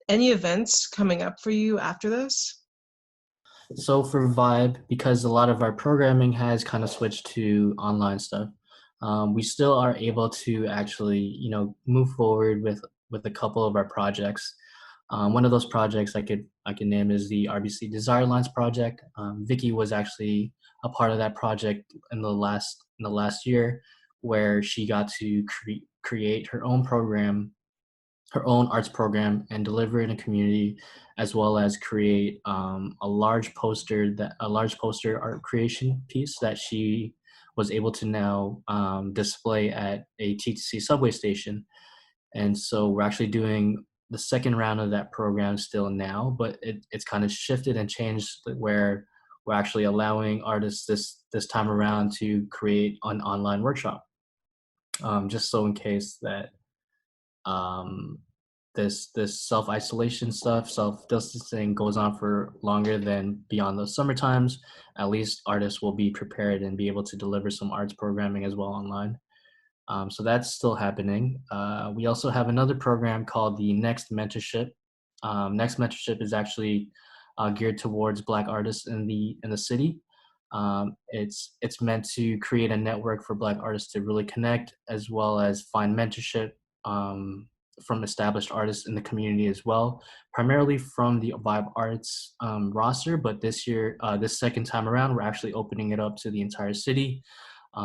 S1: Any events coming up for you after this?
S3: So for Vibe, because a lot of our programming has kind of switched to online stuff, we still are able to actually, move forward with a couple of our projects. One of those projects I could name is the RBC Desire Lines project. Vicky was actually a part of that project in the last year, where she got to create her own program, her own arts program, and deliver in a community, as well as create a large poster art creation piece that she was able to now display at a TTC subway station. And so we're actually doing the second round of that program still now, but it's kind of shifted and changed, where we're actually allowing artists this time around to create an online workshop, just so in case that this self-isolation stuff, self-distancing goes on for longer than beyond the summer times, at least artists will be prepared and be able to deliver some arts programming as well online. So that's still happening. We also have another program called the Next Mentorship. Next Mentorship is actually geared towards Black artists in the city. It's meant to create a network for Black artists to really connect, as well as find mentorship from established artists in the community as well, primarily from the VibeArts roster. But this year, this second time around, we're actually opening it up to the entire city.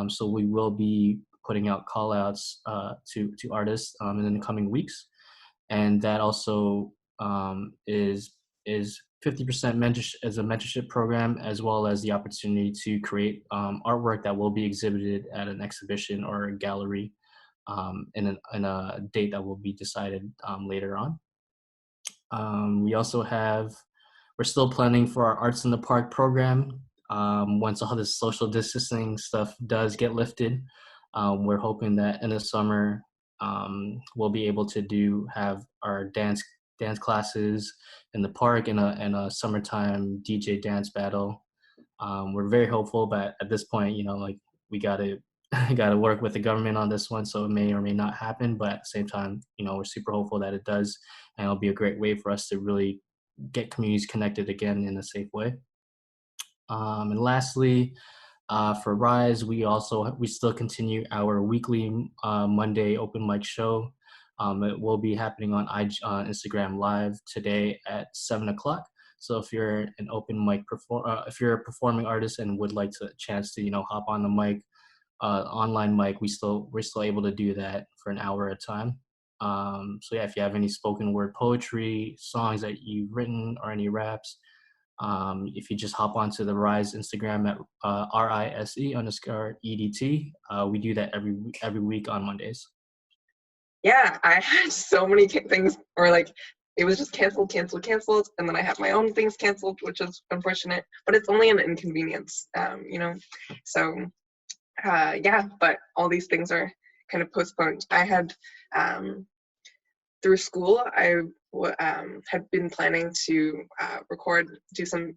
S3: So we will be putting out call outs to artists in the coming weeks. And that also is 50% mentorship as a mentorship program, as well as the opportunity to create artwork that will be exhibited at an exhibition or a gallery in a date that will be decided later on. We're still planning for our Arts in the Park program. Once all this social distancing stuff does get lifted, we're hoping that in the summer we'll be able to have our dance classes in the park and a summertime DJ dance battle. We're very hopeful, but at this point, we gotta work with the government on this one, so it may or may not happen. But at the same time, we're super hopeful that it does, and it'll be a great way for us to really get communities connected again in a safe way. And lastly, for Rise, we still continue our weekly Monday open mic show. It will be happening on Instagram Live today at 7:00. So if you're an open mic if you're a performing artist and would like a chance to hop on the mic, online mic, we're still able to do that for an hour at a time. So yeah, if you have any spoken word poetry, songs that you've written, or any raps, if you just hop onto the Rise Instagram at RISE_EDT, we do that every week on Mondays.
S5: Yeah, I had so many things, or like it was just canceled, and then I have my own things canceled, which is unfortunate, but it's only an inconvenience, you know. So yeah, but all these things are kind of postponed. I had through school, I had been planning to do some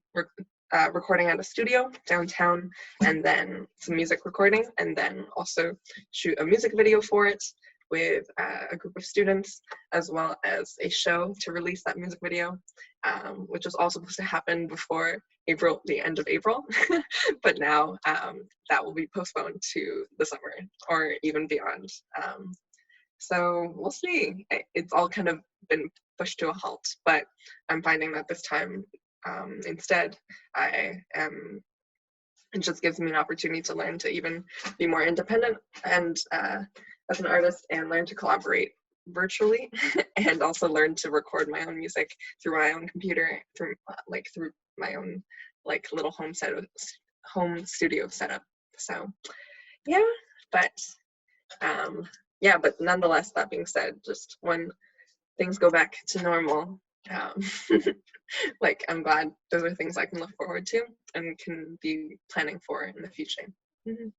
S5: recording at a studio downtown, and then some music recording, and then also shoot a music video for it with a group of students, as well as a show to release that music video, which was all supposed to happen before April, the end of April, but now that will be postponed to the summer or even beyond. So we'll see. It's all kind of been pushed to a halt, but I'm finding that this time instead it just gives me an opportunity to learn to even be more independent and as an artist, and learn to collaborate virtually and also learn to record my own music through my own computer, through my own like little home studio setup. So yeah, but yeah, but nonetheless, that being said, just when things go back to normal, like I'm glad those are things I can look forward to and can be planning for in the future. Mm-hmm.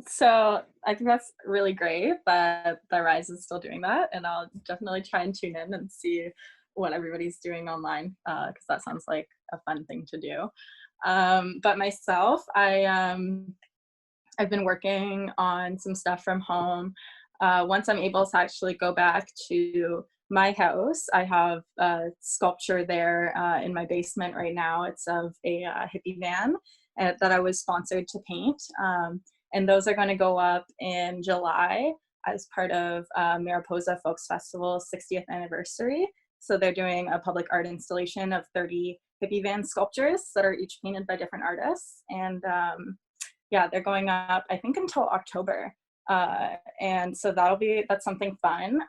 S4: So I think that's really great that Rise is still doing that, and I'll definitely try and tune in and see what everybody's doing online, because that sounds like a fun thing to do. But myself, I've been working on some stuff from home. Once I'm able to actually go back to my house, I have a sculpture there in my basement right now. It's of a hippie van that I was sponsored to paint. And those are going to go up in July as part of Mariposa Folks Festival's 60th anniversary. So they're doing a public art installation of 30 hippie van sculptures that are each painted by different artists. And yeah, they're going up, I think, until October. And so that's something fun.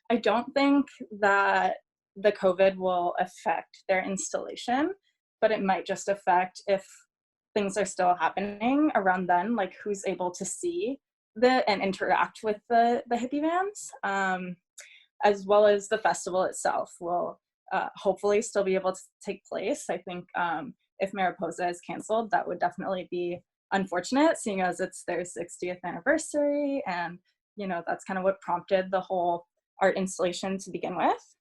S4: I don't think that the COVID will affect their installation, but it might just affect if things are still happening around then, like who's able to see and interact with the hippie vans, as well as the festival itself will hopefully still be able to take place. I think if Mariposa is canceled, that would definitely be unfortunate, seeing as it's their 60th anniversary, and you know that's kind of what prompted the whole art installation to begin with.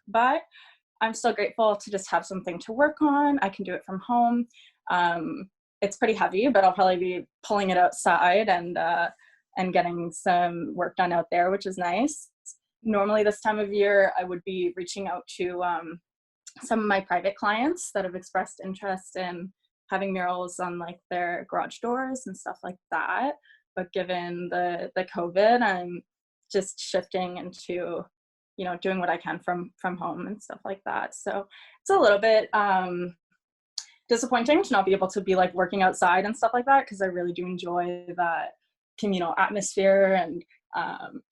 S4: But I'm still grateful to just have something to work on. I can do it from home. It's pretty heavy, but I'll probably be pulling it outside and getting some work done out there, which is nice. Normally this time of year, I would be reaching out to some of my private clients that have expressed interest in having murals on like their garage doors and stuff like that. But given the COVID, I'm just shifting into, you know, doing what I can from home and stuff like that. So it's a little bit disappointing to not be able to be like working outside and stuff like that, because I really do enjoy that communal atmosphere, and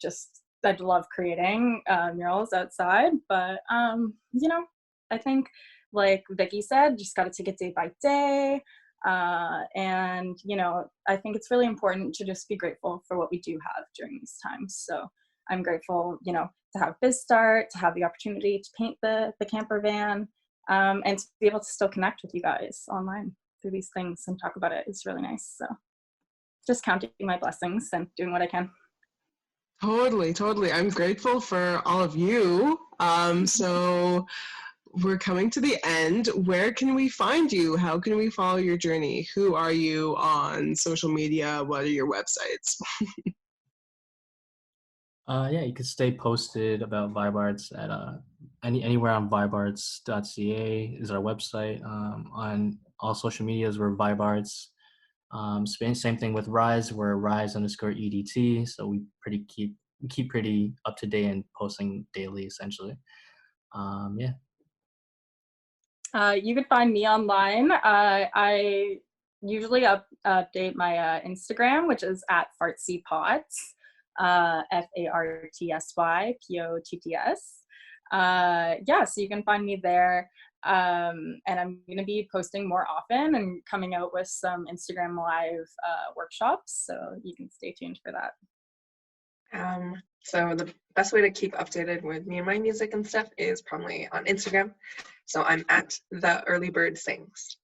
S4: just I love creating murals outside. But you know, I think like Vicky said, just got to take it day by day. And you know, I think it's really important to just be grateful for what we do have during these times. So I'm grateful, you know, to have BizStart, to have the opportunity to paint the camper van, and to be able to still connect with you guys online through these things and talk about it is really nice. So just counting my blessings and doing what I can.
S1: Totally. I'm grateful for all of you. So we're coming to the end. Where can we find you? How can we follow your journey? Who are you on social media? What are your websites?
S3: Yeah, you can stay posted about VibeArts at anywhere on VibeArts.ca is our website. On all social medias, we're VibeArts. Same thing with Rise, we're Rise_EDT. So we keep pretty up to date and posting daily, essentially. Yeah.
S4: You can find me online. I usually update my Instagram, which is at Frannie Potts, FartsyPotts. Yeah, so you can find me there. And I'm going to be posting more often and coming out with some Instagram live workshops, so you can stay tuned for that.
S5: So the best way to keep updated with me and my music and stuff is probably on Instagram. So I'm at the Earlybird Sings.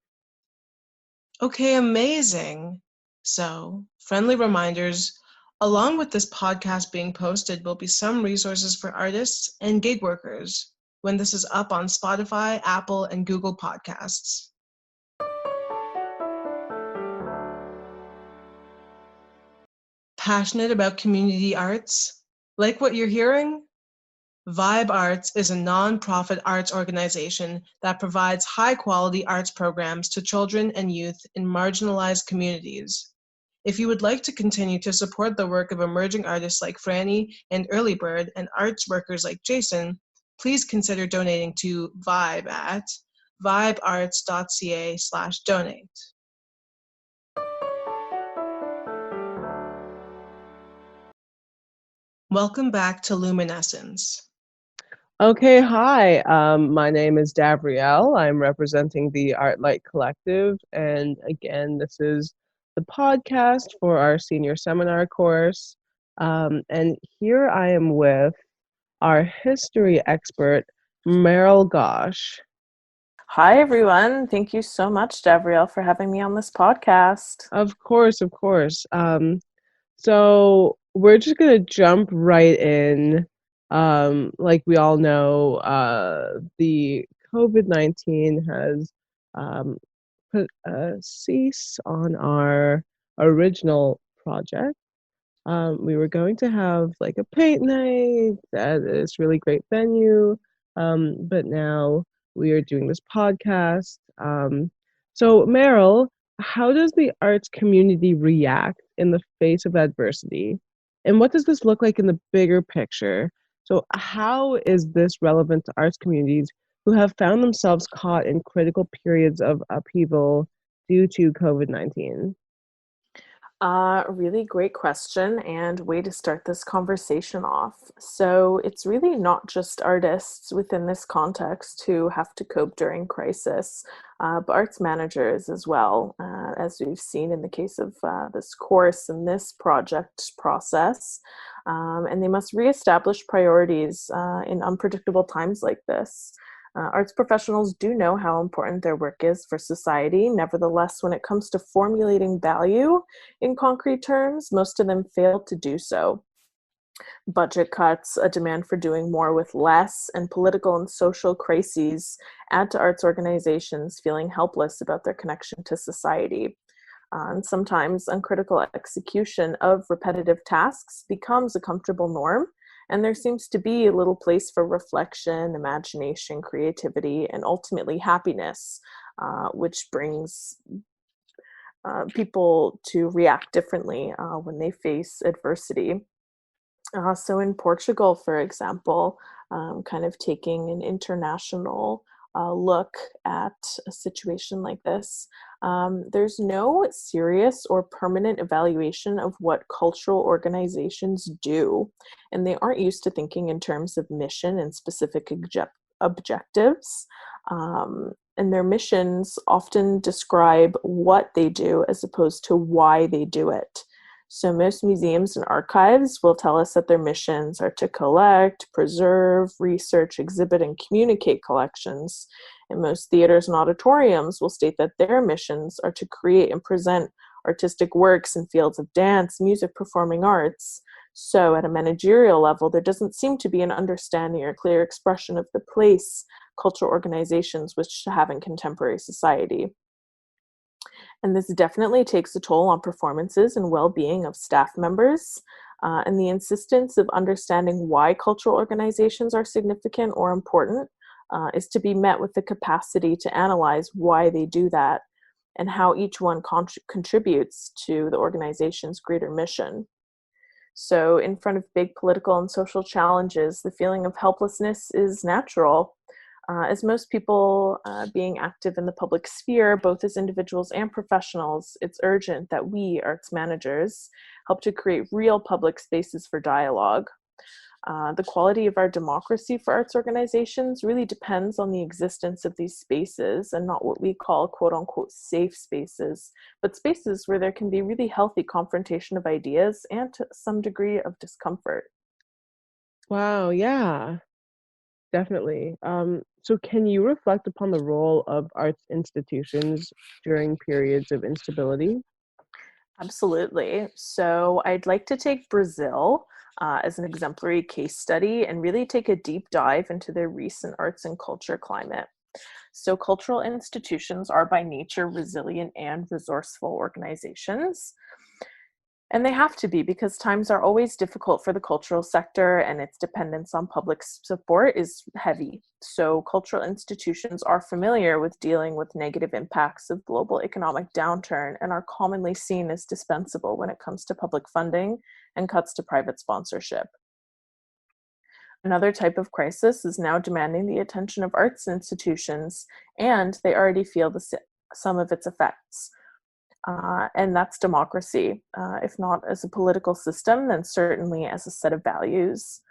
S1: Okay, amazing. So, friendly reminders, along with this podcast being posted will be some resources for artists and gig workers when this is up on Spotify, Apple, and Google Podcasts. Passionate about community arts? Like what you're hearing? VibeArts is a nonprofit arts organization that provides high-quality arts programs to children and youth in marginalized communities. If you would like to continue to support the work of emerging artists like Frannie and Earlybird and arts workers like Jason, please consider donating to Vibe at vibearts.ca/donate. Welcome back to Luminescence.
S2: Okay, hi. My name is Davriel. I'm representing the ArtLight Collective, and again, this is the podcast for our senior seminar course. And here I am with our history expert, Meryl Gosh.
S6: Hi, everyone. Thank you so much, Davriel, for having me on this podcast.
S2: Of course, of course. So we're just gonna jump right in. Like we all know, the COVID-19 has put a cease on our original project. We were going to have like a paint night at this really great venue, but now we are doing this podcast. So Meryl, how does the arts community react in the face of adversity? And what does this look like in the bigger picture? So how is this relevant to arts communities who have found themselves caught in critical periods of upheaval due to COVID-19?
S6: Really great question and way to start this conversation off. So it's really not just artists within this context who have to cope during crisis, but arts managers as well, as we've seen in the case of this course and this project process. And they must reestablish priorities in unpredictable times like this. Arts professionals do know how important their work is for society. Nevertheless, when it comes to formulating value in concrete terms, most of them fail to do so. Budget cuts, a demand for doing more with less, and political and social crises add to arts organizations feeling helpless about their connection to society. And sometimes uncritical execution of repetitive tasks becomes a comfortable norm, and there seems to be a little place for reflection, imagination, creativity, and ultimately happiness, which brings people to react differently when they face adversity. So in Portugal, for example, kind of taking an international look at a situation like this, there's no serious or permanent evaluation of what cultural organizations do, and they aren't used to thinking in terms of mission and specific objectives. And their missions often describe what they do as opposed to why they do it. So most museums and archives will tell us that their missions are to collect, preserve, research, exhibit, and communicate collections. And most theaters and auditoriums will state that their missions are to create and present artistic works in fields of dance, music, performing arts. So at a managerial level, there doesn't seem to be an understanding or clear expression of the place cultural organizations wish to have in contemporary society. And this definitely takes a toll on performances and well-being of staff members. And the insistence of understanding why cultural organizations are significant or important is to be met with the capacity to analyze why they do that and how each one contributes to the organization's greater mission. So in front of big political and social challenges, the feeling of helplessness is natural. As most people being active in the public sphere, both as individuals and professionals, it's urgent that we, arts managers, help to create real public spaces for dialogue. The quality of our democracy for arts organizations really depends on the existence of these spaces, and not what we call quote unquote safe spaces, but spaces where there can be really healthy confrontation of ideas and to some degree of discomfort.
S2: Wow, yeah, definitely. So can you reflect upon the role of arts institutions during periods of instability?
S6: Absolutely. So I'd like to take Brazil as an exemplary case study and really take a deep dive into their recent arts and culture climate. So cultural institutions are by nature resilient and resourceful organizations. And they have to be, because times are always difficult for the cultural sector and its dependence on public support is heavy. So cultural institutions are familiar with dealing with negative impacts of global economic downturn and are commonly seen as dispensable when it comes to public funding and cuts to private sponsorship. Another type of crisis is now demanding the attention of arts institutions, and they already feel some of its effects. And that's democracy, if not as a political system, then certainly as a set of values.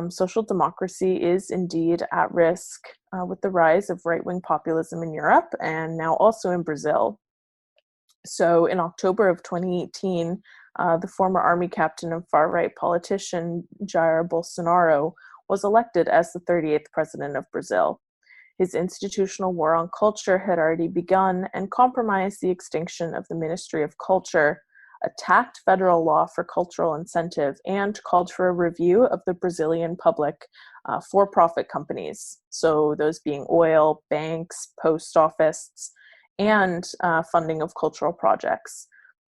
S6: Social democracy is indeed at risk with the rise of right-wing populism in Europe and now also in Brazil. So in October of 2018, the former army captain and far-right politician Jair Bolsonaro was elected as the 38th president of Brazil. His institutional war on culture had already begun and compromised the extinction of the Ministry of Culture, attacked federal law for cultural incentive, and called for a review of the Brazilian public for-profit companies. So those being oil, banks, post office, and funding of cultural projects.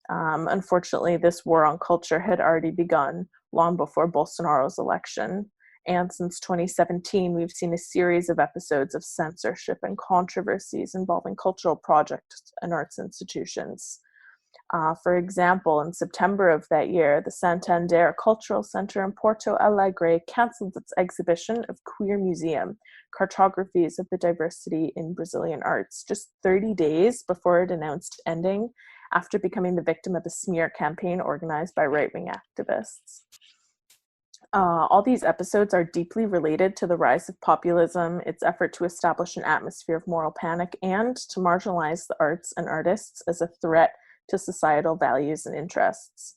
S6: Unfortunately, this war on culture had already begun long before Bolsonaro's election. And since 2017, we've seen a series of episodes of censorship and controversies involving cultural projects and arts institutions. For example, in September of that year, the Santander Cultural Center in Porto Alegre canceled its exhibition of Queer Museum, Cartographies of the Diversity in Brazilian Arts, just 30 days before it announced ending after becoming the victim of a smear campaign organized by right-wing activists. All these episodes are deeply related to the rise of populism, its effort to establish an atmosphere of moral panic, and to marginalize the arts and artists as a threat to societal values and interests.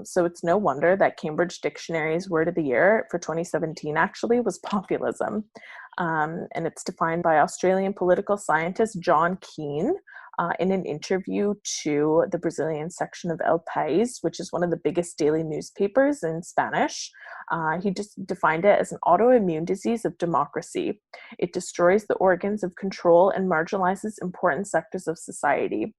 S6: So it's no wonder that Cambridge Dictionary's word of the year for 2017 actually was populism. And it's defined by Australian political scientist John Keane in an interview to the Brazilian section of El País, which is one of the biggest daily newspapers in Spanish. He just defined it as an autoimmune disease of democracy. It destroys the organs of control and marginalizes important sectors of society.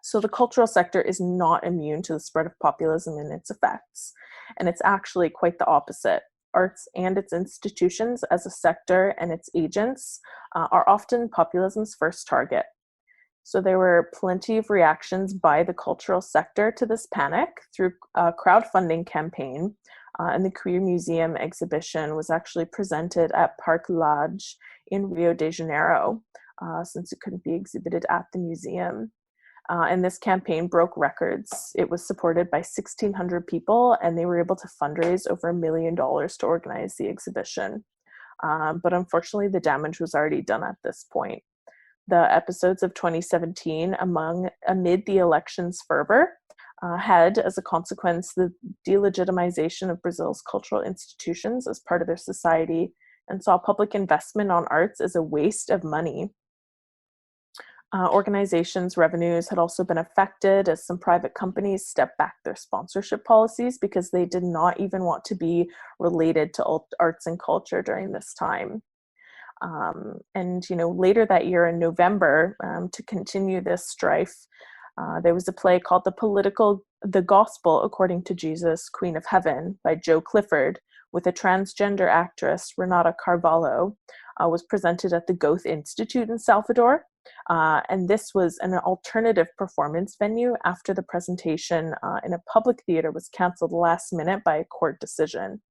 S6: So the cultural sector is not immune to the spread of populism and its effects. And it's actually quite the opposite. Arts and its institutions as a sector and its agents are often populism's first target. So there were plenty of reactions by the cultural sector to this panic through a crowdfunding campaign. And the Queer Museum exhibition was actually presented at Parque Lage in Rio de Janeiro, since it couldn't be exhibited at the museum. And this campaign broke records. It was supported by 1,600 people, and they were able to fundraise over $1 million to organize the exhibition. But unfortunately, the damage was already done at this point. The episodes of 2017, amid the election's fervor, had as a consequence the delegitimization of Brazil's cultural institutions as part of their society, and saw public investment on arts as a waste of money. Organizations' revenues had also been affected as some private companies stepped back their sponsorship policies because they did not even want to be related to arts and culture during this time. And later that year in November, to continue this strife, there was a play called The Gospel According to Jesus, Queen of Heaven by Joe Clifford, with a transgender actress, Renata Carvalho, was presented at the Goethe Institute in Salvador. And this was an alternative performance venue after the presentation in a public theater was canceled last minute by a court decision.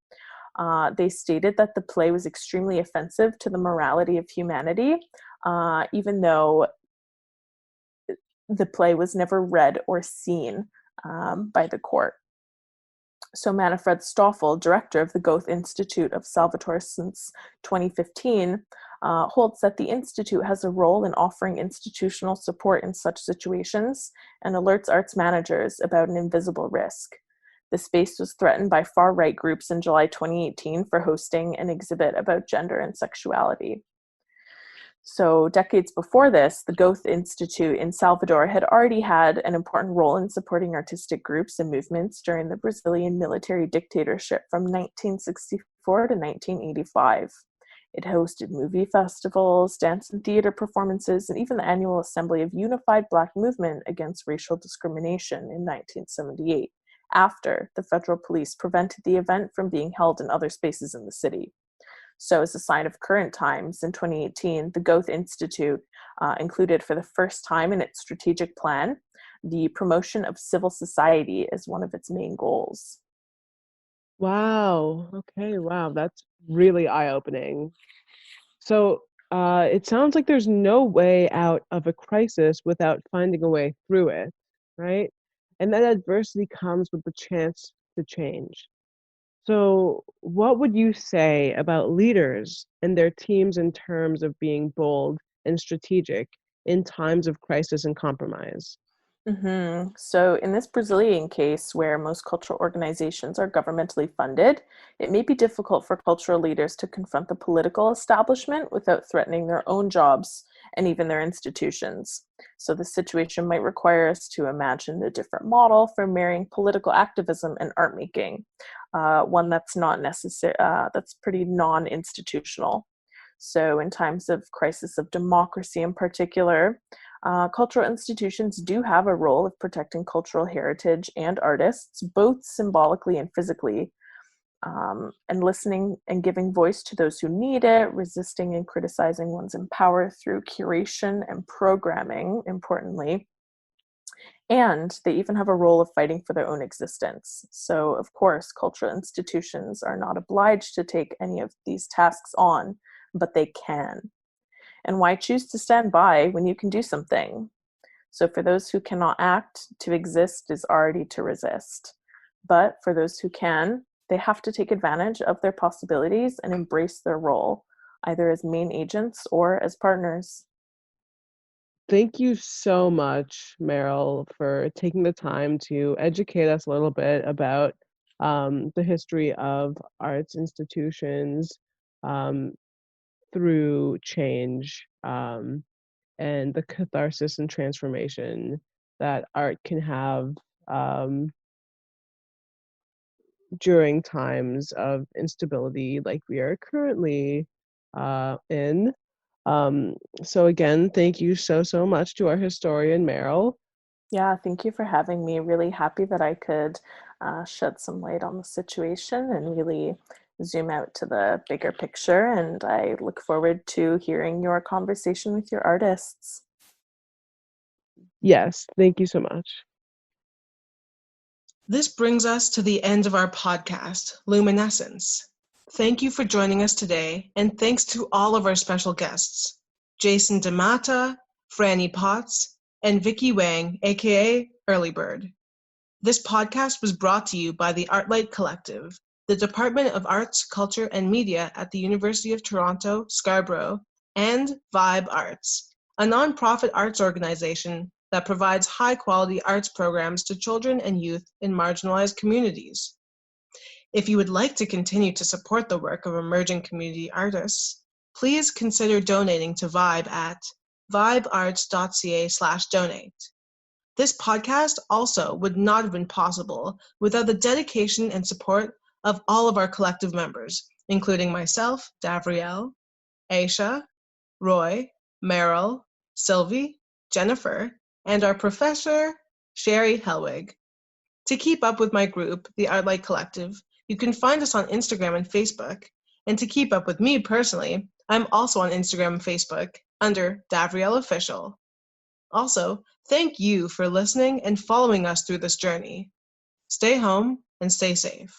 S6: They stated that the play was extremely offensive to the morality of humanity, even though the play was never read or seen by the court. So Manfred Stoffel, director of the Goethe Institute of Salvatore since 2015, holds that the Institute has a role in offering institutional support in such situations and alerts arts managers about an invisible risk. The space was threatened by far-right groups in July 2018 for hosting an exhibit about gender and sexuality. So decades before this, the Goethe Institute in Salvador had already had an important role in supporting artistic groups and movements during the Brazilian military dictatorship from 1964 to 1985. It hosted movie festivals, dance and theater performances, and even the annual assembly of Unified Black Movement Against Racial Discrimination in 1978, after the federal police prevented the event from being held in other spaces in the city. So as a sign of current times, in 2018, the Goethe Institute included for the first time in its strategic plan the promotion of civil society as one of its main goals.
S2: Wow. Okay. Wow. That's really eye-opening. So it sounds like there's no way out of a crisis without finding a way through it, right? And that adversity comes with the chance to change. So what would you say about leaders and their teams in terms of being bold and strategic in times of crisis and compromise?
S6: So in this Brazilian case, where most cultural organizations are governmentally funded, it may be difficult for cultural leaders to confront the political establishment without threatening their own jobs and even their institutions. So the situation might require us to imagine a different model for marrying political activism and art making, one that's not necessary, that's pretty non-institutional. So in times of crisis of democracy in particular, cultural institutions do have a role of protecting cultural heritage and artists, both symbolically and physically, and listening and giving voice to those who need it, resisting and criticizing one's in power through curation and programming, importantly. And they even have a role of fighting for their own existence. So, of course, cultural institutions are not obliged to take any of these tasks on, but they can. And why choose to stand by when you can do something? So for those who cannot act, to exist is already to resist. But for those who can, they have to take advantage of their possibilities and embrace their role, either as main agents or as partners.
S2: Thank you so much, Meryl, for taking the time to educate us a little bit about the history of arts institutions through change and the catharsis and transformation that art can have during times of instability like we are currently in. So again, thank you so much to our historian, Meryl.
S6: Yeah, thank you for having me. Really happy that I could shed some light on the situation and really zoom out to the bigger picture. And I look forward to hearing your conversation with your artists.
S2: Yes, thank you so much.
S1: This brings us to the end of our podcast, Luminescence. Thank you for joining us today, and thanks to all of our special guests, Jason DeMata, Frannie Potts, and Vicky Wang, aka Earlybird. This podcast was brought to you by the ArtLight Collective, the Department of Arts, Culture, and Media at the University of Toronto Scarborough, and VibeArts, a nonprofit arts organization that provides high-quality arts programs to children and youth in marginalized communities. If you would like to continue to support the work of emerging community artists, please consider donating to Vibe at vibearts.ca/donate. This podcast also would not have been possible without the dedication and support of all of our collective members, including myself, Davriel, Aisha, Roy, Meryl, Sylvie, Jennifer, and our professor, Sherry Helwig. To keep up with my group, the ArtLight Collective, you can find us on Instagram and Facebook. And to keep up with me personally, I'm also on Instagram and Facebook under Davriel Official. Also, thank you for listening and following us through this journey. Stay home and stay safe.